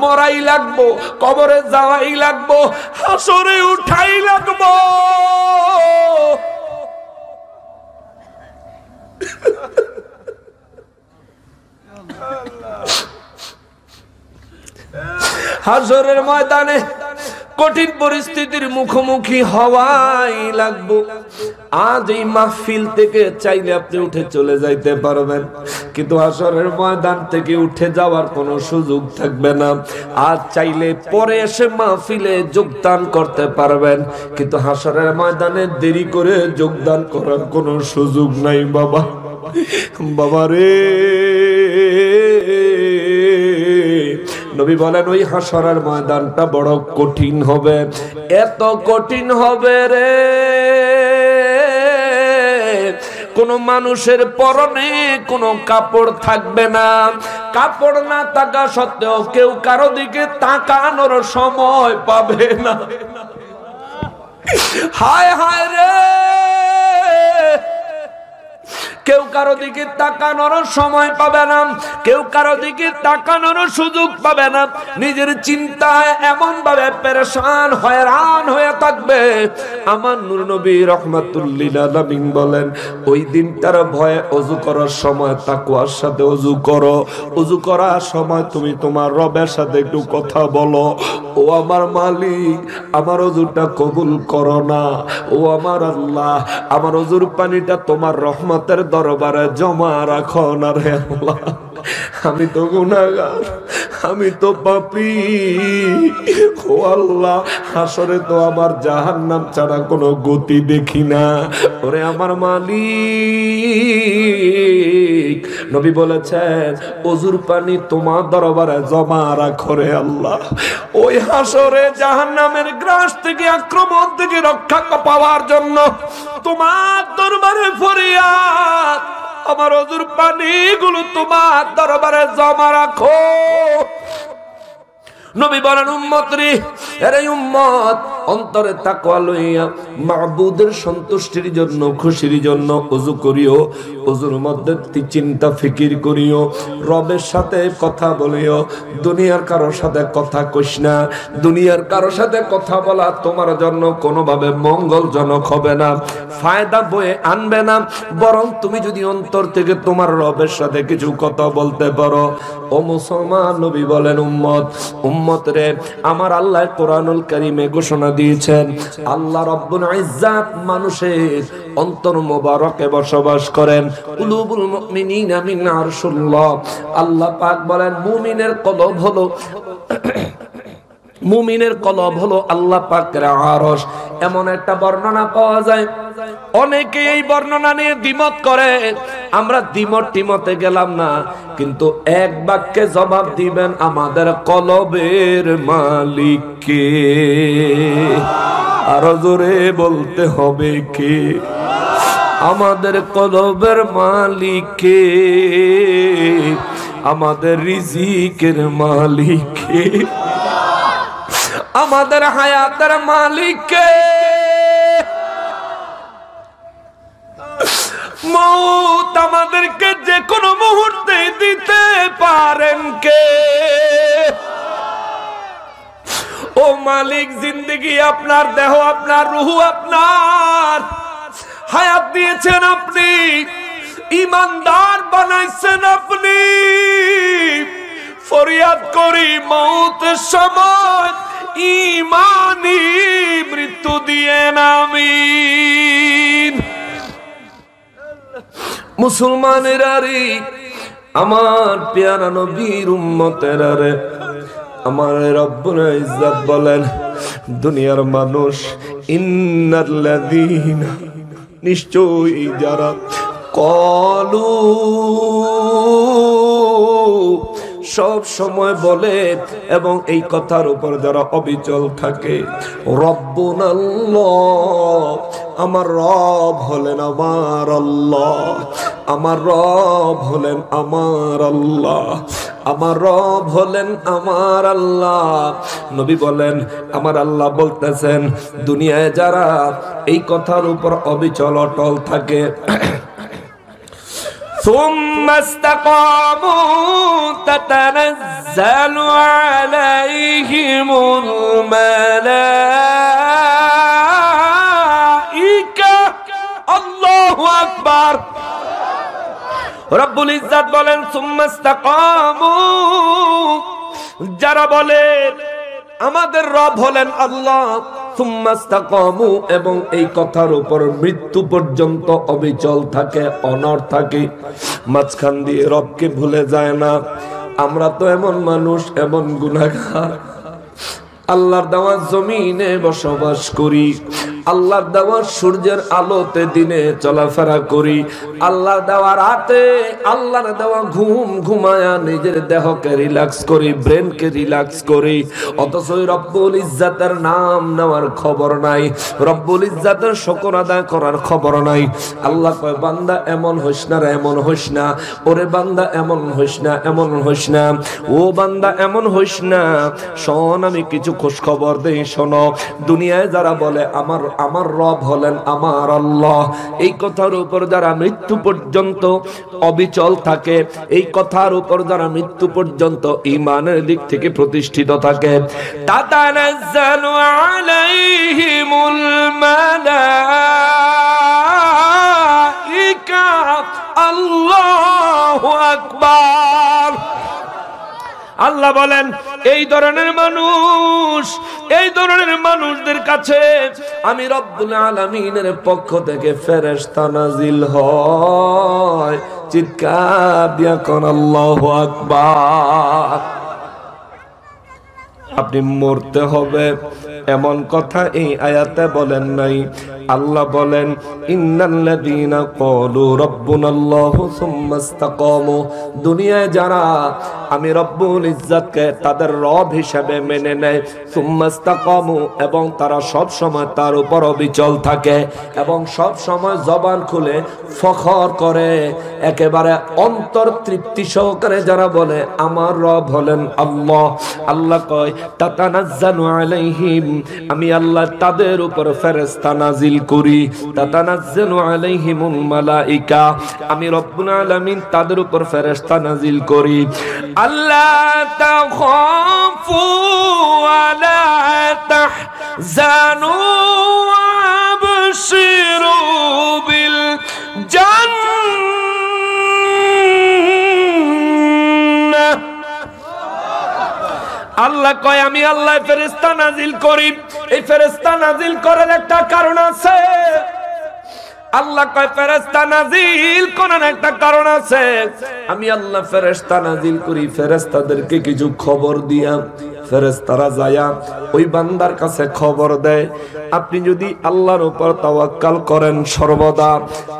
মরাই লাগবো, কবরে যাওয়াই লাগবো, হাসরে উঠাই লাগবো। হাসরের ময়দানে কঠিন পরিস্থিতির মুখোমুখি হওয়াই লাগবো। আজ এই মাহফিল থেকে চাইলে আপনি উঠে চলে যাইতে পারবেন, কিন্তু হাসরের ময়দান থেকে উঠে যাওয়ার কোনো সুযোগ থাকবে না। আজ চাইলে পরে এসে মাহফিলে যোগদান করতে পারবেন, কিন্তু হাসরের ময়দানে দেরি করে যোগদান করার কোনো সুযোগ নাই বাবা। বাবা রে, নবী বলেন ওই হাসরের ময়দানটা বড় কঠিন হবে, এত কঠিন হবে রে কোন মানুষের পরনে কোনো কাপড় থাকবে না। কাপড় না থাকা সত্ত্বেও কেউ কারো দিকে তাকানোর সময় পাবে না। হায় হায় রে, কেউ কারো দিকে তাকানোর সময় পাবে না, কেউ কারো দিকে তাকানোর সুযোগ পাবে না। নিজের চিন্তায় এমন ভাবে পেরেশান হয়রান হয়ে থাকবে। আমার নূর নবী রাহমাতুল লিল আলামিন বলেন ওই দিনটার ভয়ে ওযু করার সময় তাকওয়ার সাথে ওযু করো। ওযু করার সময় তুমি তোমার রবের সাথে একটু কথা বলো, ও আমার মালিক আমার ওযুটা কবুল করো না, ও আমার আল্লাহ আমার ওযুর পানিটা তোমার রহমতের দরবারে জমা রাখো না রে আল্লাহ। আমি তো গুনাহগার, আমি তো পাপী, ও আল্লাহ হাসরে তো আমার জাহান্নাম ছাড়া কোনো গতি দেখি না। ওরে আমার মালিক, নবী বলেছেন ওযুর পানি তোমার দরবারে জমা রাখো রে আল্লাহ। ওই হাসরে জাহান্নামের গ্রাস থেকে আক্রমণ থেকে রক্ষা পাওয়ার জন্য তোমার দরবারে ফরিয়াদ, আমার ওযুর পানিগুলো তোমার দরবারে জমা রাখো। নবী বলেন উম্মত রে, আরে উম্মত অন্তরে তাকওয়া লইয়া মাবুদের সন্তুষ্টির জন্য খুশির জন্য ওযু করিও, ওযুর মধ্যে চিন্তা ফিকির করিও, রবের সাথে কথা বলিও। দুনিয়ার কারোর সাথে কথা কইস না। দুনিয়ার কারোর সাথে কথা বলা তোমার জন্য কোনোভাবে মঙ্গলজনক হবে না, ফায়দা বয়ে আনবে না। বরং তুমি যদি অন্তর থেকে তোমার রবের সাথে কিছু কথা বলতে পারো। ও মুসলমান, নবী বলেন উম্মত রে, আমার আল্লাহ কোরআনুল কারীমে ঘোষণা দিয়েছেন, আল্লাহ রাব্বুল ইজ্জাত মানুষের অন্তর মোবারকে বসবাস করেন। কুলুবুল মুমিনিনা মিন আরশুল্লাহ। আল্লাহ পাক বলেন মুমিনের কলব হলো মুমিনের কলব হলো আল্লাহ পাকের আরশ। এমন একটা বর্ণনা পাওয়া যায়, অনেকে এই বর্ণনা নিয়ে দ্বিমত করে। আমরা দ্বিমত টিমতে গেলাম না, কিন্তু এক বাক্যে জবাব দিবেন, আমাদের কলবের মালিক কে? আরো জোরে বলতে হবে কে? আমাদের কলবের মালিক কে? আমাদের রিজিকের মালিক কে? আমাদের হায়াতের মালিক কে? মৌত আমাদেরকে যে কোনো মুহূর্তে দিতে পারেন কে? ও মালিক, জিন্দেগি আপনার, দেহ আপনার, রুহু আপনার, হায়াত দিয়েছেন আপনি, ইমানদার বানাইছেন আপনি। ফরিয়াদ করি মৌতের সময় ঈমানি মৃত্যু দিয়েন, আমিন। মুসলমানেরা রে, আমার পেয়ারা নবীর উম্মতেরা রে, আমার রব্বুল ইজ্জত বলেন, দুনিয়ার মানুষ, ইন্নাল্লাযীনা, নিশ্চয়ই যারা, কলু, সব সময় বলে এবং এই কথার উপর যারা অবিচল থাকে, রব্বুনাল্লাহ, আমার রব হলেন আমার আল্লাহ, আমার রব হলেন আমার আল্লাহ, আমার রব হলেন আমার আল্লাহ। নবী বলেন, আমার আল্লাহ বলতেছেন, দুনিয়ায় যারা এই কথার উপর অবিচল অটল থাকে, ثم استقاموا تتنزل عليهم الملائكة। الله أكبر। রব্বুল ইজ্জত বলেন, ثم استقاموا, যারা বলে আমাদের রব হলেন আল্লাহ, এবং এই কথার উপর মৃত্যু পর্যন্ত অবিচল থাকে, অনড় থাকে, মাঝখান দিয়ে রবকে ভুলে যায় না। আমরা তো এমন মানুষ, এমন গুনাহগার, আল্লাহর দেওয়া জমিনে বসবাস করি, আল্লাহর দেওয়া সূর্যের আলোতে দিনে চলাফেরা করি, আল্লাহর দেওয়া রাতে আল্লাহর দেওয়া ঘুম ঘুমায়া নিজের দেহকে রিল্যাক্স করি, ব্রেনকে রিল্যাক্স করি। অথচ রব্বুল ইজ্জাতের নাম নেওয়ার খবর নাই, রব্বুল ইজ্জাতের শুকর আদায় করার খবর নাই। আল্লাহ কয়, বান্দা এমন হইস না রে, এমন হইস না, ওরে বান্দা এমন হইস না, এমন হইস না, ও বান্দা এমন হইস না। শোন, আমি কিছু খোঁজ খবর দেই, শোনো। দুনিয়ায় যারা বলে আমার রব হলেন আমার আল্লাহ, এই কথার উপর যারা মৃত্যু পর্যন্ত অবিচল থাকে, এই কথার উপর যারা মৃত্যু পর্যন্ত ঈমানের দিক থেকে প্রতিষ্ঠিত থাকে, তাতানাজ্জালু আলাইহিমুল মালাইকা। আল্লাহু আকবার। আল্লাহ বলেন, এই ধরনের মানুষদের কাছে আমি রব্বুল আলামিনের পক্ষ থেকে ফেরেশতা নাজিল হয়। চিৎকার দিয়া কোন আল্লাহু আকবার। আপনি মরতে হবে এমন কথা এই আয়াতে বলেন নাই। আল্লাহ বলেন ইন্নাল্লাযীনা ক্বালু রাব্বুনাল্লাহু সুম্মা ইসতাকামু, দুনিয়ায় যারা আমি রব্বুল ইজ্জতকে তাদের রব হিসেবে মেনে নেয়, সুম্মা ইসতাকামু, এবং তারা সব সময় তার উপর অবিচল থাকে এবং সব সময় জবান খুলে ফখর করে, একেবারে অন্তর তৃপ্তি সহকারে যারা বলে আমার রব হলেন আল্লাহ, আল্লাহ কয় তাতানাজ্জালু আলাইহিম, আমি আল্লাহ তাদের উপর ফেরেশতা নাজিল করি, তাতানাজ্জালু আলাইহিমুল মালাইকা, আমি রব্বুল আলামিন তাদের উপর ফেরেশতা নাজিল করি, আল্লাহ তাখাফু ওয়ালা তাহজানু ওয়াবশিরু বিল জান্নাহ। আল্লাহ কয় আমি আল্লাহ ফেরেশতা নাজিল করি, এই ফেরেশতা নাজিল করার একটা কারণ আছে। আল্লাহ কয় ফেরেশতা নাজিল করার একটা কারণ আছে, আমি আল্লাহ ফেরেশতা নাজিল করি ফেরেশতাদেরকে কিছু খবর দিয়া, ফেরেশতারা যায়া ওই বান্দার কাছে খবর দেয়, আপনি যদি আল্লাহর উপর তাওয়াক্কাল করেন সর্বদা,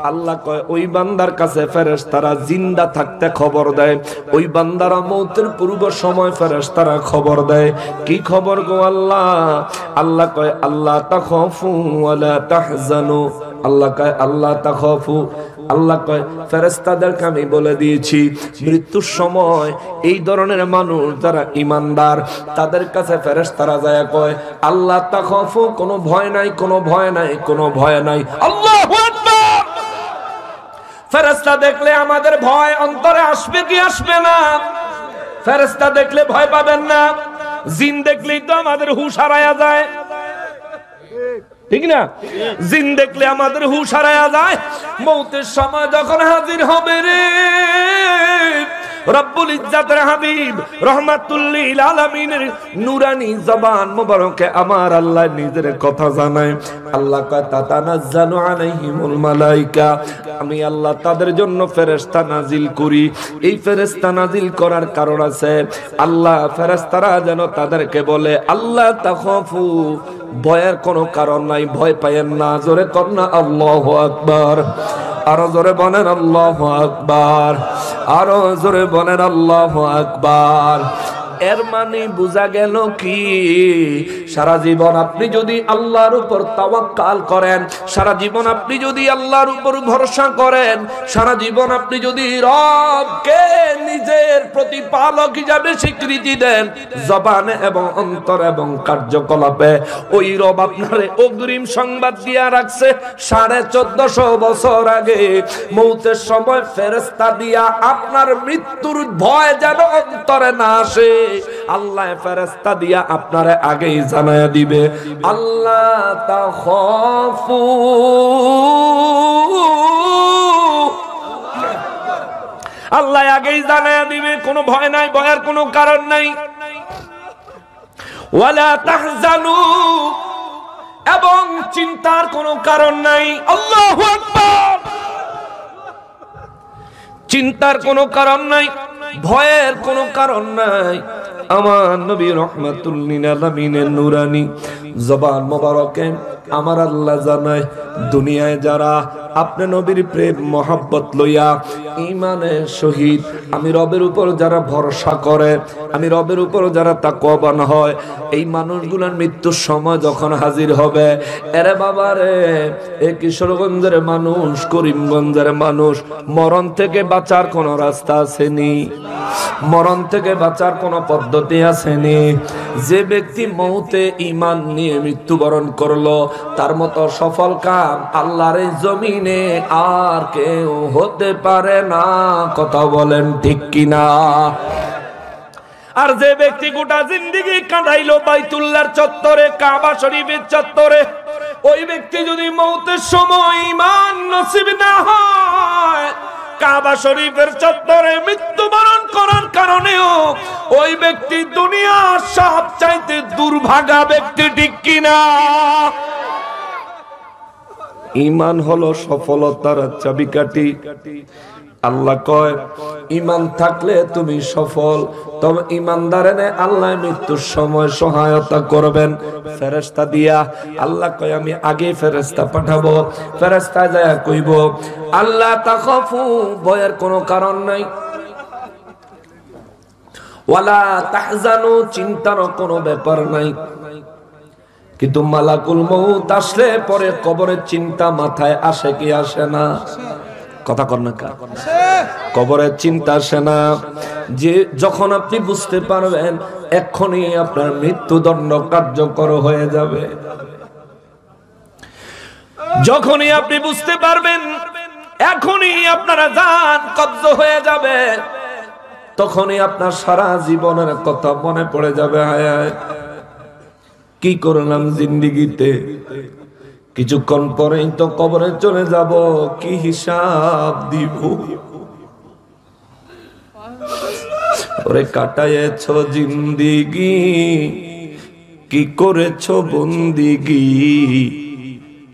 আল্লাহ কয় ওই বান্দার কাছে ফেরেশতারা জিন্দা থাকতে খবর দেয়, ওই বান্দারা মৌতের পূর্ব সময় ফেরেশতারা খবর দেয়, কি খবর গো আল্লাহ? আল্লাহ কয় আল্লাহ তাখাফু ওয়ালা তাহজানু, আল্লাহ কয় আল্লাহ তাখাফু, আল্লাহ কয় ফেরেশতাদেরকে আমি বলে দিয়েছি মৃত্যুর সময় এই ধরনের মানুষ যারা ঈমানদার তাদের কাছে ফেরেশতারা যায় কয় আল্লাহ তাখাফু, কোনো ভয় নাই, কোনো ভয় নাই, কোনো ভয় নাই। আল্লাহু আকবার। ফেরেশতা দেখলে আমাদের ভয় অন্তরে আসবে কি আসবে না? ফেরেশতা দেখলে ভয় পাবেন না, জিন দেখলেই তো আমাদের হুঁশ হারায়া যায়, ঠিক না? জিন দেখলে আমাদের হুঁশ হারায়া যায়। মৌতের সময় যখন হাজির হবে রে রব্বুল ইজ্জতের হাবিব রাহমাতুল লিল আলামিনের নুরানি জবান মোবারকে আমার আল্লাহ নিজের কথা জানায়। আল্লাহ কয় তাতানাজ্জালু আলাইহিমুল মালাইকা, আমি আল্লাহ তাদের জন্য ফেরেশতা নাজিল করি। এই ফেরেশতা নাজিল করার কারণ আছে, আল্লাহ ফেরেশতারা যেন তাদেরকে বলে আল্লাহ তাখাফু, ভয়ের কোনো কারণ নাই, ভয় পায়েন না। জোরে কর না আল্লাহু আকবার, আরো জোরে বলেন আল্লাহু আকবার, আরো জোরে বলেন আল্লাহু আকবার। এর মানে বোঝা গেল কি, সারা জীবন আপনি যদি আল্লাহর উপর তাওয়াক্কাল করেন, সারা জীবন আপনি যদি আল্লাহর উপর ভরসা করেন, সারা জীবন আপনি যদি রবকে নিজের প্রতিপালক হিসাবে স্বীকৃতি দেন জবানে এবং অন্তর এবং কার্যকলাপে, ওই রব আপনারে অগ্রিম সংবাদ দিয়া রাখছে 1450 বছর আগে মৌতের সময় ফেরেশতা দিয়া আপনার মৃত্যুর ভয় যেন অন্তরে না আসে, আল্লাহ ফেরেশতা দিয়া আপনারে আগেই জানায়া দিবে আল্লাহ তাখাফু, আল্লাহ আগেই জানায়া দিবে কোনো ভয় নাই, ভয়ের কোনো কারণ নাই। ওয়ালা তাহজানু, এবং চিন্তার কোনো কারণ নাই। আল্লাহু আকবার। চিন্তার কোনো কারণ নাই, ভয়ের কোনো কারণ নাই। আমার নবী রাহমাতুল লিল আলামিনের নুরানি জবান মোবারকে আমার আল্লাহ জানায় দুনিয়ায় যারা আপনি নবীর প্রেম মহব্বত লইয়া ঈমানের সহিত আমি রবের উপর যারা ভরসা করে, আমি রবের উপর যারা তাকওয়াবান হয়, এই মানুষগুলোর মৃত্যুর সময় যখন হাজির হবে, এরে বাবা রে, এ কিশোরগঞ্জের মানুষ, করিমগঞ্জের মানুষ, মরণ থেকে বাঁচার কোন রাস্তা আসেনি, মরণ থেকে বাঁচার কোন পদ্ধতি আসেনি। যে ব্যক্তি মৌতে ঈমান নিয়ে মৃত্যুবরণ করলো, তার মতো সফল কাম আল্লাহর এই জমিনে আর কেউ হতে পারে না। কথা বলেন ঠিক কিনা? আর যে ব্যক্তি গোটা জিন্দেগি কাটাইলো বাইতুল্লাহর চত্বরে, কাবা শরীফের চত্বরে, ওই ব্যক্তি যদি মৌতের সময় ঈমান নসিব না হয়, কাবা শরীফের চত্বরে মৃত্যুবরণ করার কারণেও ওই ব্যক্তি দুনিয়ার সবচাইতে দুর্ভাগা ব্যক্তি, ঠিক কিনা? ঈমান হলো সফলতার চাবিকাঠি। আল্লাহ কয় ঈমান থাকলে তুমি সফল, তবে ঈমানদারে আল্লাহ মৃত্যুর সময় সহায়তা করবেন ফেরেশতা দিয়া। আল্লাহ কয় আমি আগে ফেরেশতা পাঠাবো, ফেরেশতা যায় কইব আল্লাহ তাখাফু, ভয়ের কোনো কারণ নাই, ওয়ালা তাহজানু, চিন্তার কোনো ব্যাপার নাই। কিন্তু মালাকুল মউত আসলে পরে কবরের চিন্তা মাথায় আসে কি আসে না? কথা কর না, কবরের চিন্তা আসে না? যে যখন আপনি বুঝতে পারবেন এক্ষুনি আপনার মৃত্যুদণ্ড কার্যকর হয়ে যাবে, যখনই আপনি বুঝতে পারবেন এখনই আপনারা জান কব্জ হয়ে যাবে, তখনই আপনার সারা জীবনের কথা মনে পড়ে যাবে। হায় হায়, কি করলাম জিন্দেগিতে, কিছুক্ষণ পরেই তো কবরে চলে যাব, কি হিসাব দিব। ওরে কাটায়েছো জিন্দেগি, কি করেছো বন্দিগি,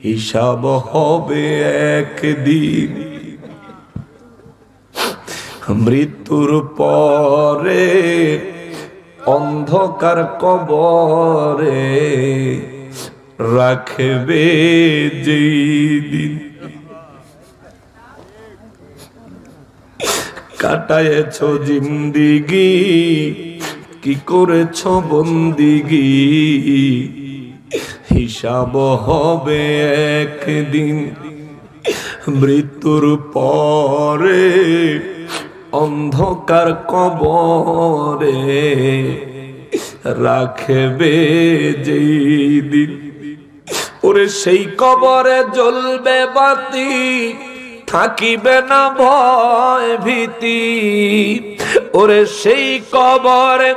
হিসাব হবে একদিন। মৃত্যুর পরে অন্ধকার কবরে রাখবে যেই দিন, কাটায়েছো জিন্দেগি, কি করেছো বন্দিগি, হিসাব হবে একদিন। মৃত্যুর পরে অন্ধকার কবরে রাখবে যেই দিন, ওরে সেই কবরে জ্বলবে বাতি, থাকিবে না ভয় ভীতি। ওরে সেই কবরে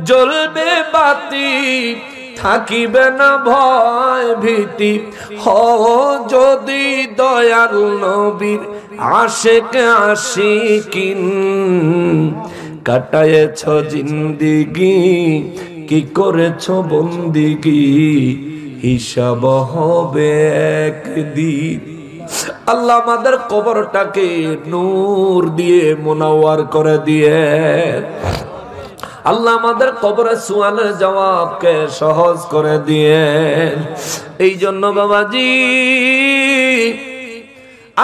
জ্বলবে বাতি, থাকিবে না ভয় ভীতি। যদি দয়াল নবীর আশিক আশিকিন, কাটায়েছ জিন্দেগি, কি করেছ বন্দিগি, হিসাব হবে একদিন। আল্লাহ আমাদের কবরটাকে নূর দিয়ে মুনাওয়ার করে দিয়ে, আল্লাহ আমাদের কবরের সুয়ালের জবাবকে সহজ করে দিয়ে। এই জন্য বাবাজি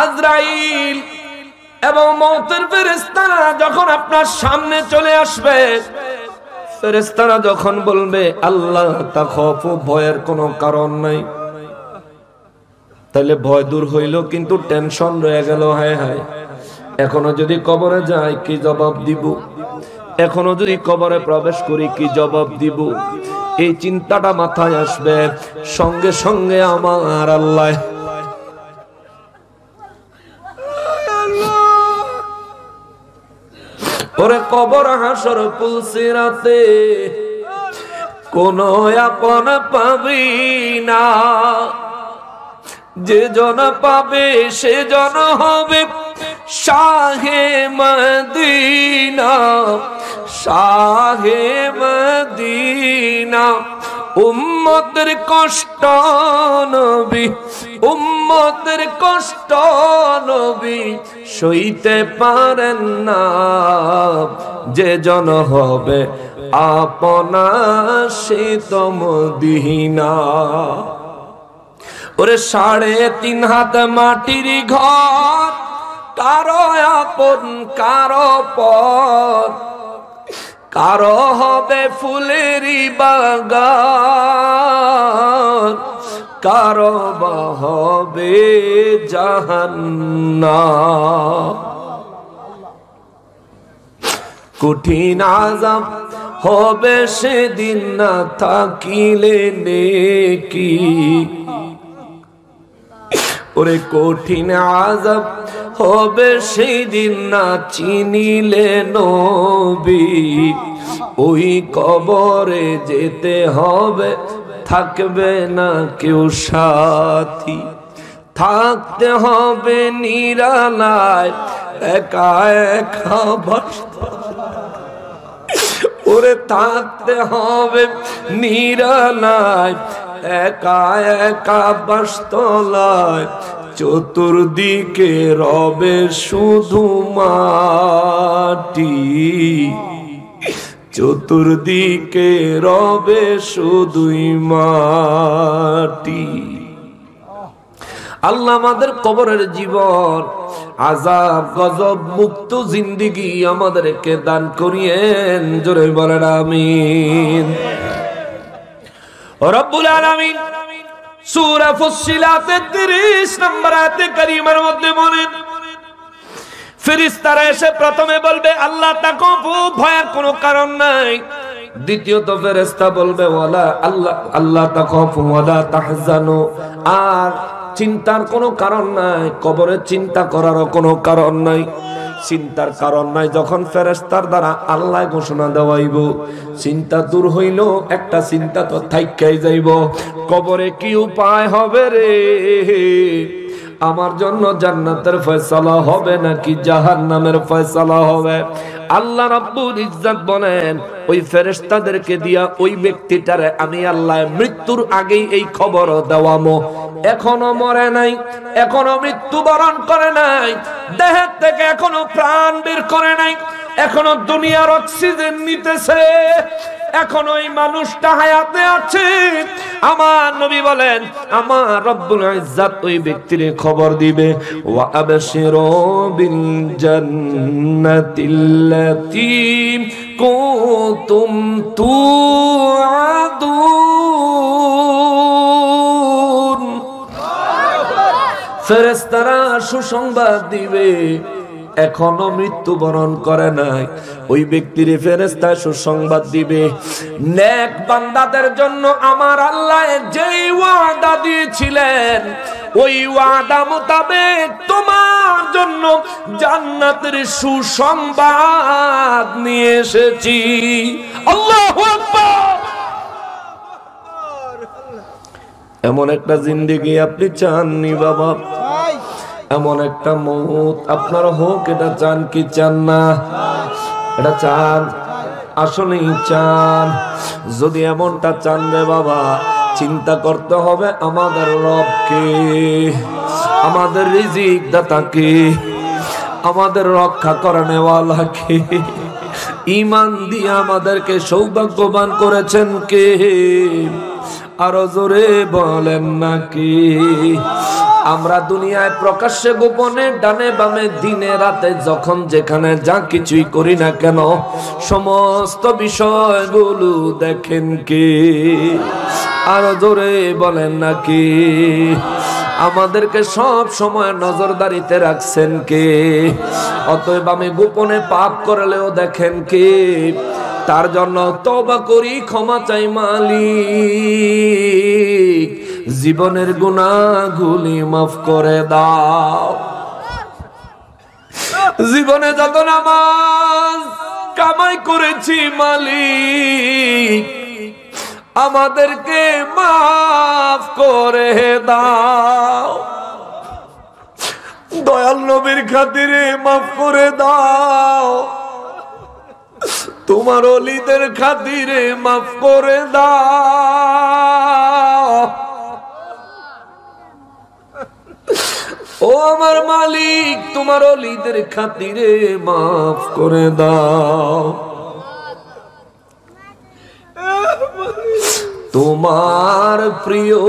আজরাইল এবং মওতের ফেরেশতারা যখন আপনার সামনে চলে আসবে, ফেরেশতারা যখন বলবে আল্লাহ তাখাফু, ভয়ের কোনো কারণ নাই, তাহলে ভয় দূর হইল কিন্তু টেনশন রয়ে গেল। হায় হায়, এখনো যদি কবরে যাই কি জবাব দিব, এখনো যদি কবরে প্রবেশ করি কি জবাব দিব, এই চিন্তাটা মাথায় আসবে। সঙ্গে সঙ্গে আমার আল্লাহ ওরে কবর হাসর পুলসিরাতে কোন আপন পাবি না, যে জন পাবে সে জন হবে শাহে মদিনা, শাহে মদিনা। উম্মতের কষ্ট নবী, উম্মতের কষ্ট নবী সইতে পারেন না, যে জন হবে আপনা সে তো মদিনা। ওরে 3.5 হাত মাটির ঘর, কারো আপন কারো পর, কারো হবে ফুলেরই বাগান, কারো বা হবে জাহান্নাম। কঠিন আযাব হবে সেদিন না থাকিলে নেকি, ওরে কঠিন আযাব হবে সেদিন না চিনিলে নবী। ওই কবরে যেতে হবে, থাকবে না কেউ সাথী, থাকতে হবে নিরালায় একা একা বসতে, ওরে থাকতে হবে নিরালায় একা একা বাসতলায়, চতুর্দিকে রবে শুধু মাটি, চতুর্দিকে রবে শুধুই মাটি। আল্লাহ আমাদের কবরের জীবন আযাব গজব মুক্ত জিন্দেগি আমাদেরকে দান করিয়েন, জোরে বলেন আমিন। রব্বুল আলামিন সূরা ফুসসিলাতের 30 নম্বর আয়াতে কারীমার মধ্যে বলেন, ফেরেশতারা এসে প্রথমে বলবে আল্লাহ তাকফু, ভয়ের কোনো কারণ নাই। দ্বিতীয়ত ফেরেশতা বলবে ওয়ালা আল্লাহ তাকফু ওয়ালা তাহজানু, আর চিন্তার কোনো কারণ নাই, কবরে চিন্তা করারও কোনো কারণ নাই। চিন্তার কারণ নাই যখন ফেরেশতার দ্বারা আল্লাহ ঘোষণা দেওয়াইব, চিন্তা দূর হইল, একটা চিন্তা তো থাইকাই যাইব, কবরে কি উপায় হবে রে, আমার জন্য জান্নাতের ফয়সালা হবে নাকি জাহান্নামের ফয়সালা হবে। আল্লাহ রাব্বুল ইজ্জত বলেন ওই ফেরেশতাদেরকে দিয়া ওই ব্যক্তিটারে আমি আল্লাহ মৃত্যুর আগেই এই খবর দেওয়ামো, এখনো মরে নাই, এখনো মৃত্যুবরণ করে নাই, দেহের থেকে এখনো প্রাণ বের করে নাই, এখনো দুনিয়ার অক্সিজেন নিতেছে, এখন ওই মানুষটা হায়াতে আছে। আমার নবী বলেন আমার রব্বুল ইজ্জত ওই ব্যক্তির খবর দিবে, ওয়া আবশিরু বিল জান্নাতিল্লাতী কুনতুম তুআদুন। ফেরেশতারা সুসংবাদ দিবে, এখনো মৃত্যুবরণ করে নাই ওই ব্যক্তির ফেরেশতা সুসংবাদ দিবে, নেক বান্দাদের জন্য আমার আল্লাহ যেই ওয়াদা দিয়েছিলেন ওই ওয়াদা মোতাবেক তোমার জন্য জান্নাতের সুসংবাদ নিয়ে এসেছি। আল্লাহু আকবার। এমন একটা জিন্দেগি আপনি চাননি বাবা, এমন একটা মৌত আপনার হোক, এটা চান কি চান না? এটা চান, আসলেই চান। যদি এমনটা চান রে বাবা, চিন্তা করতে হবে আমাদের রবকে, আমাদের রিজিক দাতাকে, আমাদের রক্ষা করানেওয়ালাকে। ঈমান দিয়ে আমাদেরকে সৌভাগ্যবান করেছেন কে? আরো জোরে বলেন নাকি? আমরা দুনিয়ায় প্রকাশ্যে গোপনে ডানে বামে দিনে রাতে যখন যেখানে যা কিছুই করি না কেন, সমস্ত বিষয়গুলো দেখেন কে? আরো জোরে বলেন নাকি? আমাদেরকে সব সময় নজরদারিতে রাখছেন কে? অতএব আমি গোপনে পাপ করলেও দেখেন কে? তার জন্য তওবা করি, ক্ষমা চাই মালিক, জীবনের গুনাহগুলি মাফ করে দাও। জীবনে যত নামাজ কামাই করেছি মালিক, আমাদেরকে মাফ করে দাও। দয়াল নবীর খাতিরে মাফ করে দাও, তোমার ওলিদের খাতিরে মাফ করে দাও। ও আমার মালিক, তোমার ওলিদের খাতিরে মাফ করে দাও। তোমার প্রিয়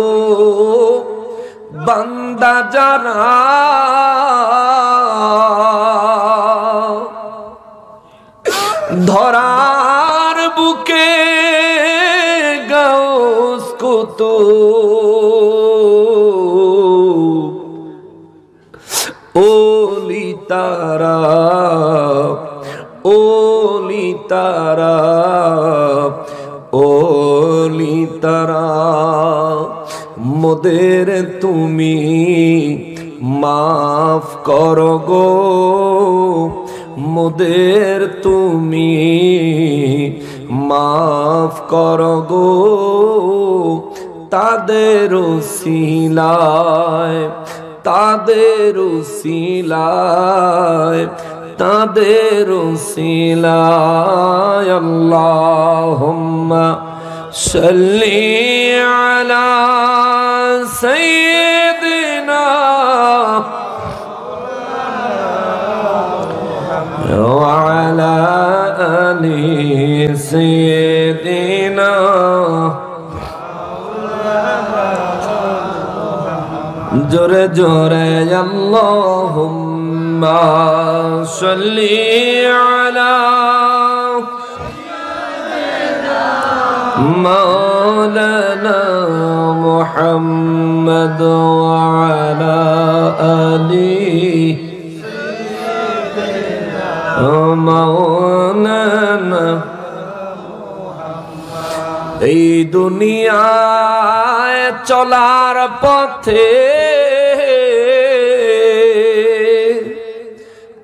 বান্দা যারা ধরার বুকে গাউস কুতুব ওলি তারা, ওলি তারা, ওলি তারা, মোদের তুমি মাফ করো গো, মোদের তুমি মাফ করো গো। তাদের উসিলায়, তাদের উসিলায়, তাদের উসিলায় আল্লাহুম্মা সাল্লি আলা সাইয়্যিদিনা وعلى آل سيدنا জোরে জোরে আল্লাহুম্মা সাল্লি আলা মাওলানা মুহাম্মদ ওয়া আলা আলি মাওলানা। এই দুনিয়ায় চলার পথে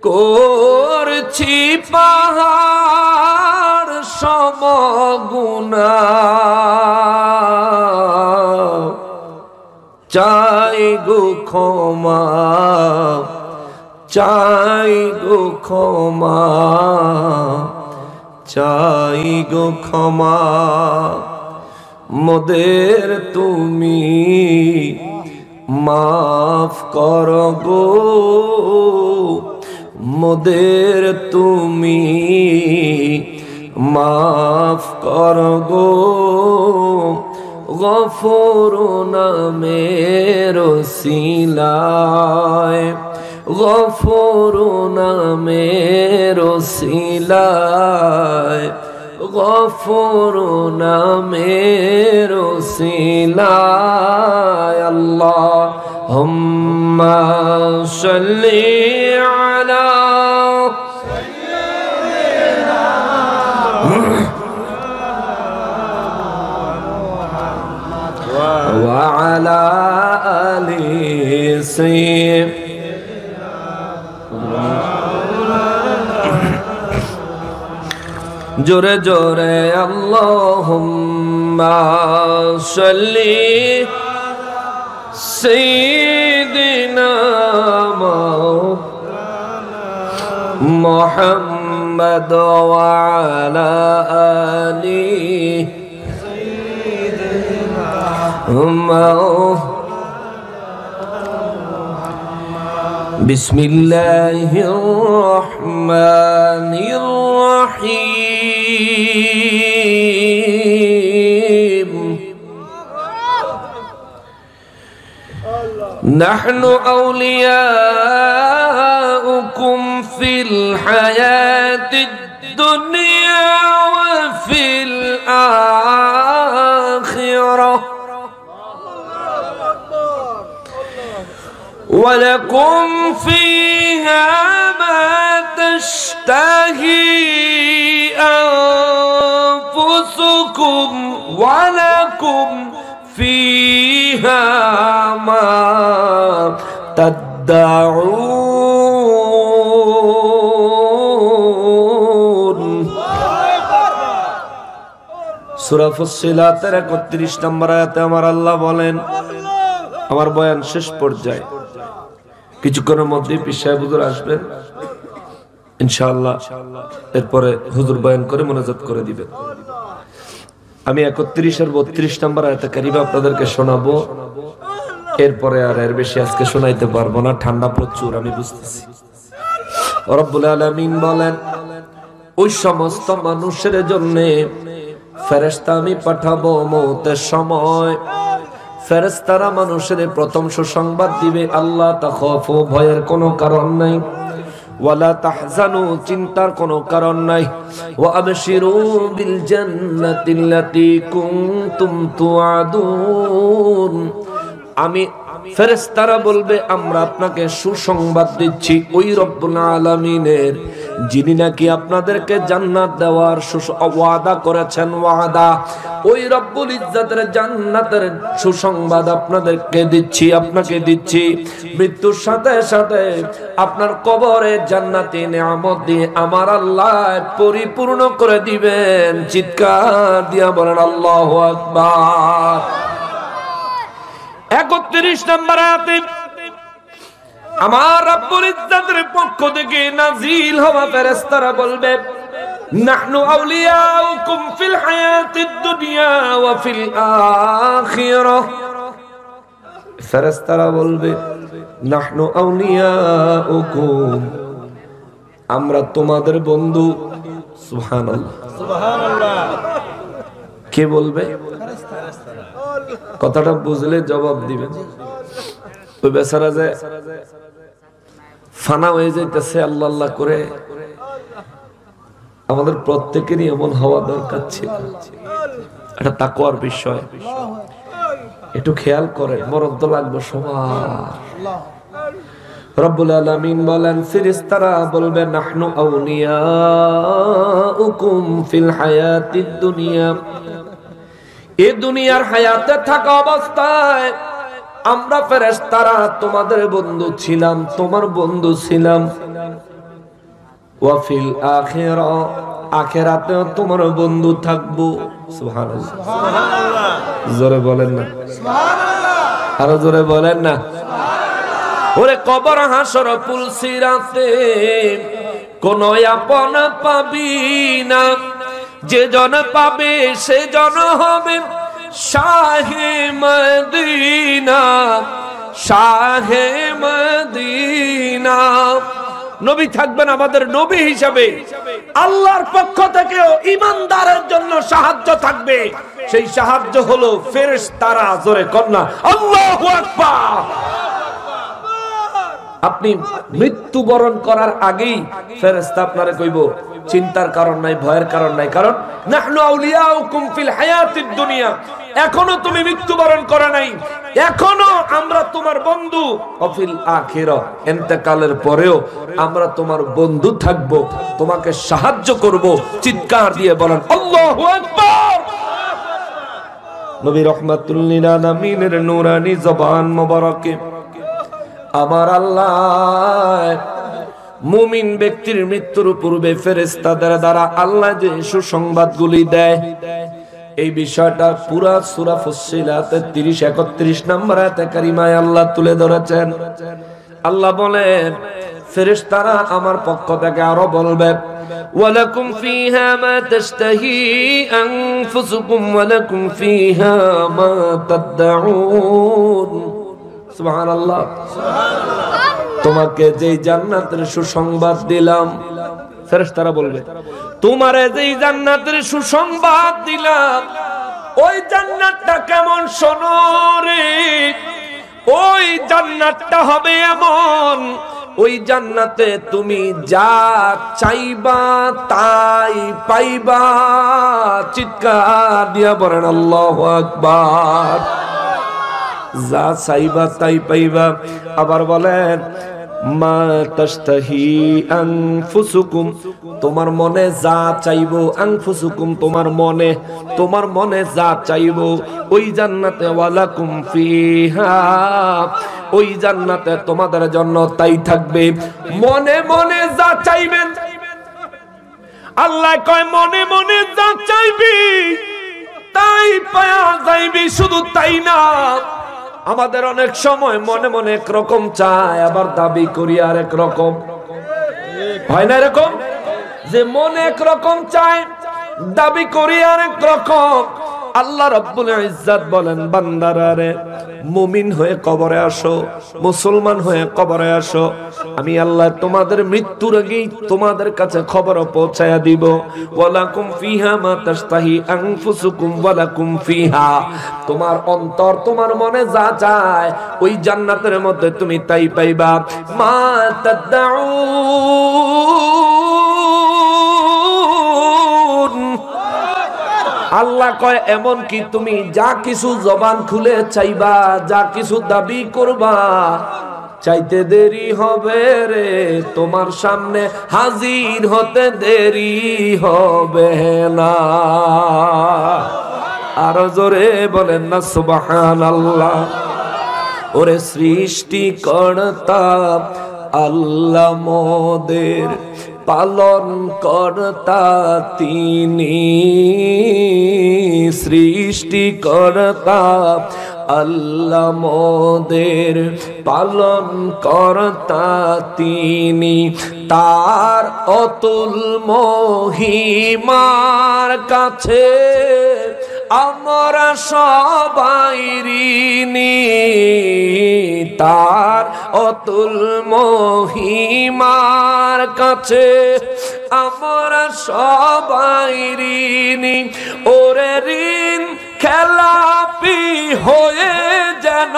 করছি পাহাড় সম গুনাহ, চাই গো ক্ষমা, চাই গো ক্ষমা, চাই গো ক্ষমা। মোদের তুমি মাফ কর গো, মোদের তুমি মাফ কর গো। গফুর নামের ওসিলায়, গফুর নামের ওসিলায়, গফুর নামের ওসিলায়। আল্লাহুম্মা সাল্লি আলা ওয়া আলা আলি সাইয়্যিদিনা। জোরে জোরে আল্লাহুম্মা সাল্লি সাইয়্যিদিনা মুহাম্মদ ওয়া আলা আলি সাইয়্যিদিনা। বিসমিল্লাহির রহমানির রহিম। নাহনু আউলিয়াউকুম ফিল হায়াতিদ দুনিয়া ওয়া ফিল আখিরাহ ولكم فيها ما تشتهي أنفسكم ولكم فيها ما تدعون। সূরা ফুসসিলাতের ৩১ নম্বর আয়াতে আমার আল্লাহ বলেন, আমার বয়ান শেষ পর্যায়ে, কিছুক্ষণের মধ্যেই পীর সাহেব হুজুর আসবেন ইনশাআল্লাহ। এরপরে হুজুর বয়ান করে মোনাজাত করে দিবেন। আমি ৩১ আর ৩২ নম্বর আয়াতে কারিমা আপনাদেরকে শোনাবো। এরপরে আর এর বেশি আজকে শোনাইতে পারবো না, ঠান্ডা প্রচুর আমি বুঝতেছি। রব্বুল আলামিন বলেন, ওই সমস্ত মানুষের জন্য ফেরেশতা আমি পাঠাবো মওতের সময়। ফেরেশতারা মানুষের প্রথম সুসংবাদ দিবে, আল্লাহ তাখাফু, ভয়ের কোনো কারণ নাই, ওয়ালা তাহজানু, চিন্তার কোনো কারণ নাই, ওয়া আবশিরু বিল জান্নাতিল্লাতী কুনতুম তুআদুন। আমি ফেরেশতারা বলবে, আমরা আপনাকে সুসংবাদ দিচ্ছি ওই রব্বুল আলামিনের, যিনি নাকি আপনাদেরকে জান্নাত দেওয়ার ওয়াদা করেছেন। ওয়াদা, ওই রব্বুল ইজ্জতের জান্নাতের সুসংবাদ আপনাদেরকে দিচ্ছি, আপনাকে দিচ্ছি। মৃত্যুর সাথে সাথে আপনার কবরে জান্নাতি নিয়ামত দিয়ে আমার আল্লাহ পরিপূর্ণ করে দিবেন। চিৎকার দিয়া বলেন আল্লাহু আকবার। ৩১ নম্বর আয়াতে আমার রব্বুল ইজ্জতের পক্ষ থেকে নাজিল হওয়া ফেরেশতারা বলবে, নাহনু আউলিয়াউকুম ফিল হায়াতিদ দুনিয়া ওয়া ফিল আখিরাহ। ফেরেশতারা বলবে, নাহনু আউলিয়াউকুম, আমরা তোমাদের বন্ধু। সুবহানাল্লাহ, সুবহানাল্লাহ। কে বলবে? কথাটা বুঝলে জবাব দিবেন। ওই বেচারা যে ফানা হয়ে যাইতেছে আল্লাহ আল্লাহ করে, আমাদের প্রত্যেকেরই এমন হওয়া দরকার ছিল। এটা তাকওয়ার বিষয়, একটু খেয়াল করে, মরণ তো লাগবে সবার। রব্বুল আলামিন বলেন, ফেরেশতারা বলবে নাহনু আউলিয়াউকুম ফিল হায়াতিদ দুনিয়া, এই দুনিয়ার হায়াতে থাকা অবস্থায় আমরা ফেরেশতারা তোমাদের বন্ধু ছিলাম, তোমার বন্ধু ছিলাম। ওয়া ফিল আখিরা, আখিরাতেও তোমার বন্ধু থাকবো। সুবহানাল্লাহ, সুবহানাল্লাহ। জোরে বলেন না সুবহানাল্লাহ, আরো জোরে বলেন না সুবহানাল্লাহ। ওরে কবর হাসর পুলসিরাতে কোন আপন পাবি না, যে জন পাবে সে জন হবে শাহে মদিনা, শাহে মদিনা। নবী থাকবেন আমাদের নবী হিসাবে, আল্লাহর পক্ষ থেকেও ঈমানদারের জন্য সাহায্য থাকবে। সেই সাহায্য হলো ফেরেশতারা। জোরে কন্যা আল্লাহু আকবার। আপনি মৃত্যুবরণ করার আগেই ফেরেশতা আপনারে কইব চিন্তার কারণ নাই, ভয়ের কারণ নাই, কারণ নাহনু আউলিয়াউকুম ফিল হায়াতিদ দুনিয়া। এখনো তুমি মৃত্যুবরণ করা নাই, এখনো আমরা তোমার বন্ধু। অফিল আখিরা, ইন্তেকালের পরেও আমরা তোমার বন্ধু থাকব, তোমাকে সাহায্য করব। চিৎকার দিয়ে বলেন আল্লাহু আকবার। নবী রাহমাতুল লিল আলামিনের নূরানি জবান মোবারকে আমার আল্লাহ মুমিন ব্যক্তির মৃত্যুর পূর্বে ফেরেশতাদের দ্বারা আল্লাহ যে সুসংবাদগুলি দেয়, এই বিষয়টা পুরা সূরা ফুসসিলাতের 30-31 নম্বর আয়াতে কারিমায় আল্লাহ তুলে ধরেছেন। আল্লাহ বলেন, ফেরেশতারা আমার পক্ষ থেকে আরো বলবে, ওয়ালাকুম ফিহা মা তাশতাহি আনফুসুকুম ওয়ালাকুম ফিহা মা তাদউন। সুবহানাল্লাহ, সুবহানাল্লাহ। তোমাকে যেই জান্নাতের সুসংবাদ দিলাম, ফেরেশতারা বলবে, তোমারে যেই জান্নাতের সুসংবাদ দিলাম, ওই জান্নাতটা কেমন শোনো রে। ওই জান্নাতটা হবে এমন, ওই জান্নাতে তুমি যা চাইবা তাই পাইবা। চিৎকার দিয়া বলেন আল্লাহু আকবার। যা চাইবা তাই পাইবা। আবার বলেন মা তাশতাহি আনফুসুকুম, তোমার মনে যা চাইবো, আনফুসুকুম তোমার মনে যা চাইবো ওই জান্নাতে, ওয়ালাকুম ফিহা, ওই জান্নাতে তোমাদের জন্য তাই থাকবে। মনে মনে যা চাইবেন, আল্লাহ কয় মনে মনে যা চাইবি তাই পাওয়া যাইবি। শুধু তাই না, আমাদের অনেক সময় মনে মনে একরকম চায়, আবার দাবি করি আর একরকম। হয় না এরকম যে মনে একরকম চায়, দাবি করি আর একরকম? আল্লাহ রাব্বুল ইজ্জত বলেন, বান্দারা রে, মুমিন হয়ে কবরে আসো, মুসলমান হয়ে কবরে আসো, আমি আল্লাহ তোমাদের মৃত্যুর আগেই তোমাদের কাছে খবর পৌঁছায়া দিব। ওয়ালাকুম ফিহা মা তাশতাহি আনফুসুকুম ওয়ালাকুম ফিহা, তোমার অন্তর তোমার মনে যা চায় ওই জান্নাতের মধ্যে তুমি তাই পাইবা। মা তাদউন, আল্লাহ কয় এমন কি তুমি যা কিছু জবান খুলে চাইবা, যা কিছু দাবি করবা, চাইতে দেরি হবে রে, তোমার সামনে হাজির হতে দেরি হবে না। আরো জোরে বলেন না সুবহানাল্লাহ। ওরে সৃষ্টিকর্তা আল্লাহ মোদের পালন কর্তা তিনি, সৃষ্টিকর্তা আল্লাহ মোদের পালন কর্তা তিনি। তার অতুল মহিমার কাছে আমরা সবাই ঋণী তার অতুল মহিমার কাছে, আমরা সবাই ঋণী। ওরে ঋণ খেলাপি হয়ে যেন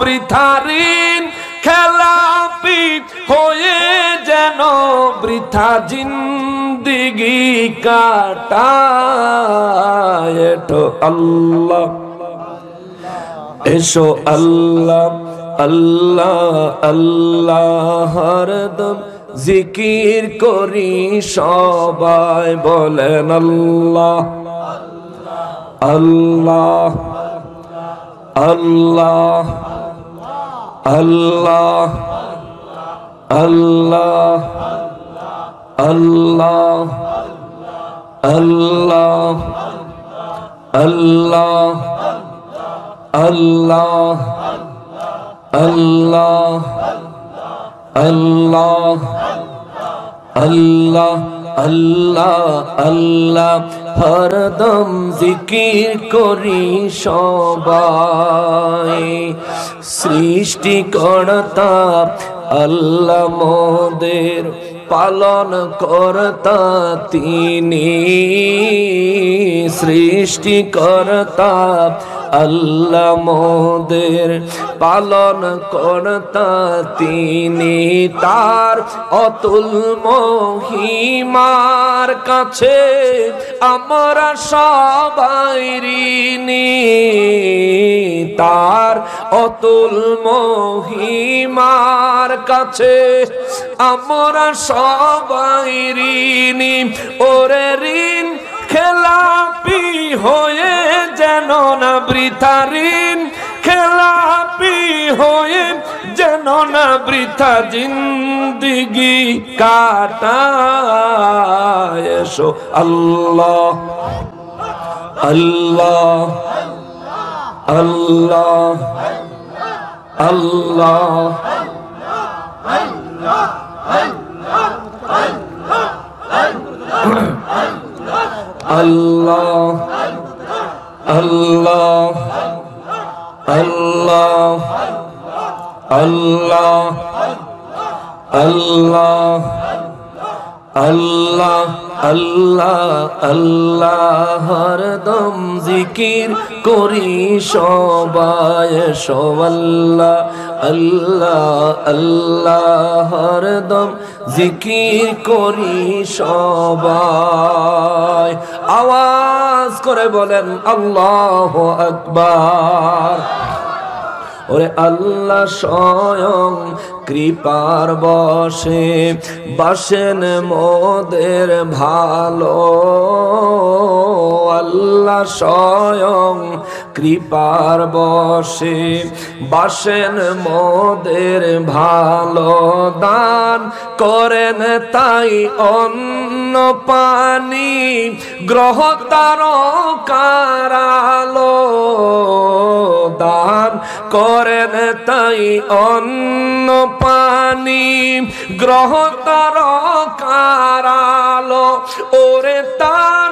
বৃথা, ঋণ খেলাপি হয়ে যেন বৃথা জিন্দিগি কাটায়। এটো আল্লাহ, এসো আল্লাহ আল্লাহ আল্লাহ হরদম জিকির করি সবাই, বলেন আল্লাহ আল্লাহ আল্লাহ আল্লাহ আল্লাহ আল্লাহ আল্লাহ আল্লাহ আল্লাহ আল্লাহ আল্লাহ আল্লাহ আল্লাহ আল্লাহ হরদম জিকির করি সবাই। সৃষ্টিকর্তা আল্লাহ মোদের পালন কর্তা তিনি, সৃষ্টিকর্তা আল্লাহ মোদের পালন কর্তা তিনি। তার অতুল মহিমার কাছে আমরা সবাই ঋণী, তার অতুল মহিমার কাছে আমরা সবাই ঋণী। ওরে ঋণ খেলাপি হয়ে যেন না বৃথা, ঋণ খেলাপি হয়ে যেন না বৃথা জিন্দিগি কাটায়। এসো আল্লাহ আল্লাহ আল্লাহ আল্লাহ আল্লাহ আল্লাহ আল্লাহ আল্লাহ আল্লাহ আল্লাহ আল্লাহ আল্লাহ হরদম জিকির করি সবাই। এসো আল্লাহ আল্লাহ আল্লাহ হরদম জিকির করি সবাই। আওয়াজ করে বলেন আল্লাহু আকবার। ওরে আল্লাহ স্বয়ং কৃপার বশে বাসেন মোদের ভালো, আল্লাহ স্বয়ং কৃপার বশে বাসেন মোদের ভালো। দান করেন তাই অন্ন পানি গ্রহ তারকারালো, দান করেন তাই অন্ন পানি গ্রহ তারকারালো। ওরে তার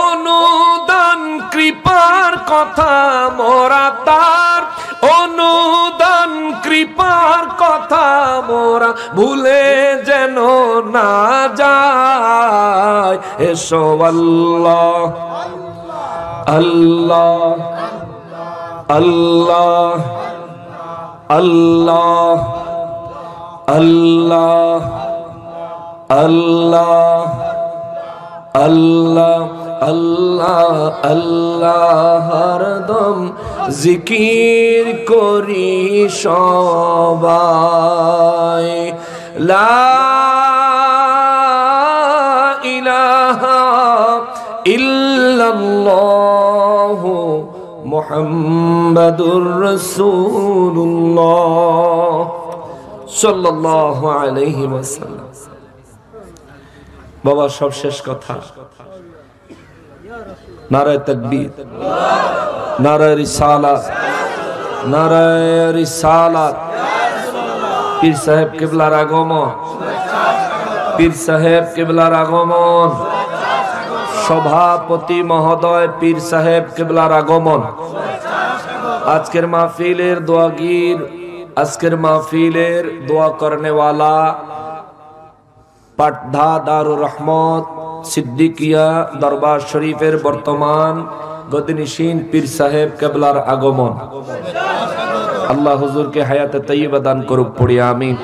অনুদান কৃপার কথা মোরা, তার অনুদান কৃপার কথা মোরা ভুলে যেন না যায়। এসো আল্লাহ আল্লাহ আল্লাহ আল্লাহ আল্লাহ আল্লাহ আল্লাহ আল্লাহ আল্লাহ হরদম জিকির করি সবাই। লা ইলাহা ইল্লাল্লাহু মুহাম্মাদুর রাসূলুল্লাহ সাল্লাল্লাহু আলাইহি ওয়াসাল্লাম। বাবা সব শেষ কথা, নারায়ে তাকবীর, নারায়ে রিসালাত, নারায়ে রিসালাত। পীর সাহেব কিবলার আগমন, পীর সাহেব কিবলার আগমন। সভাপতি মহোদয় পীর সাহেব কেবলার আগমন, আজকের মাহফিলের দোয়াগীর, আজকের মাহফিলের দোয়া করনেওয়ালা পাটধা দারুর রহমত সিদ্দিকিয়া দরবার শরীফের বর্তমান গদিনিশীন পীর সাহেব কেবলার আগমন। আল্লাহ হুজুরকে হায়াতে তৈয়বা দান করুক, পড়ি আমিন।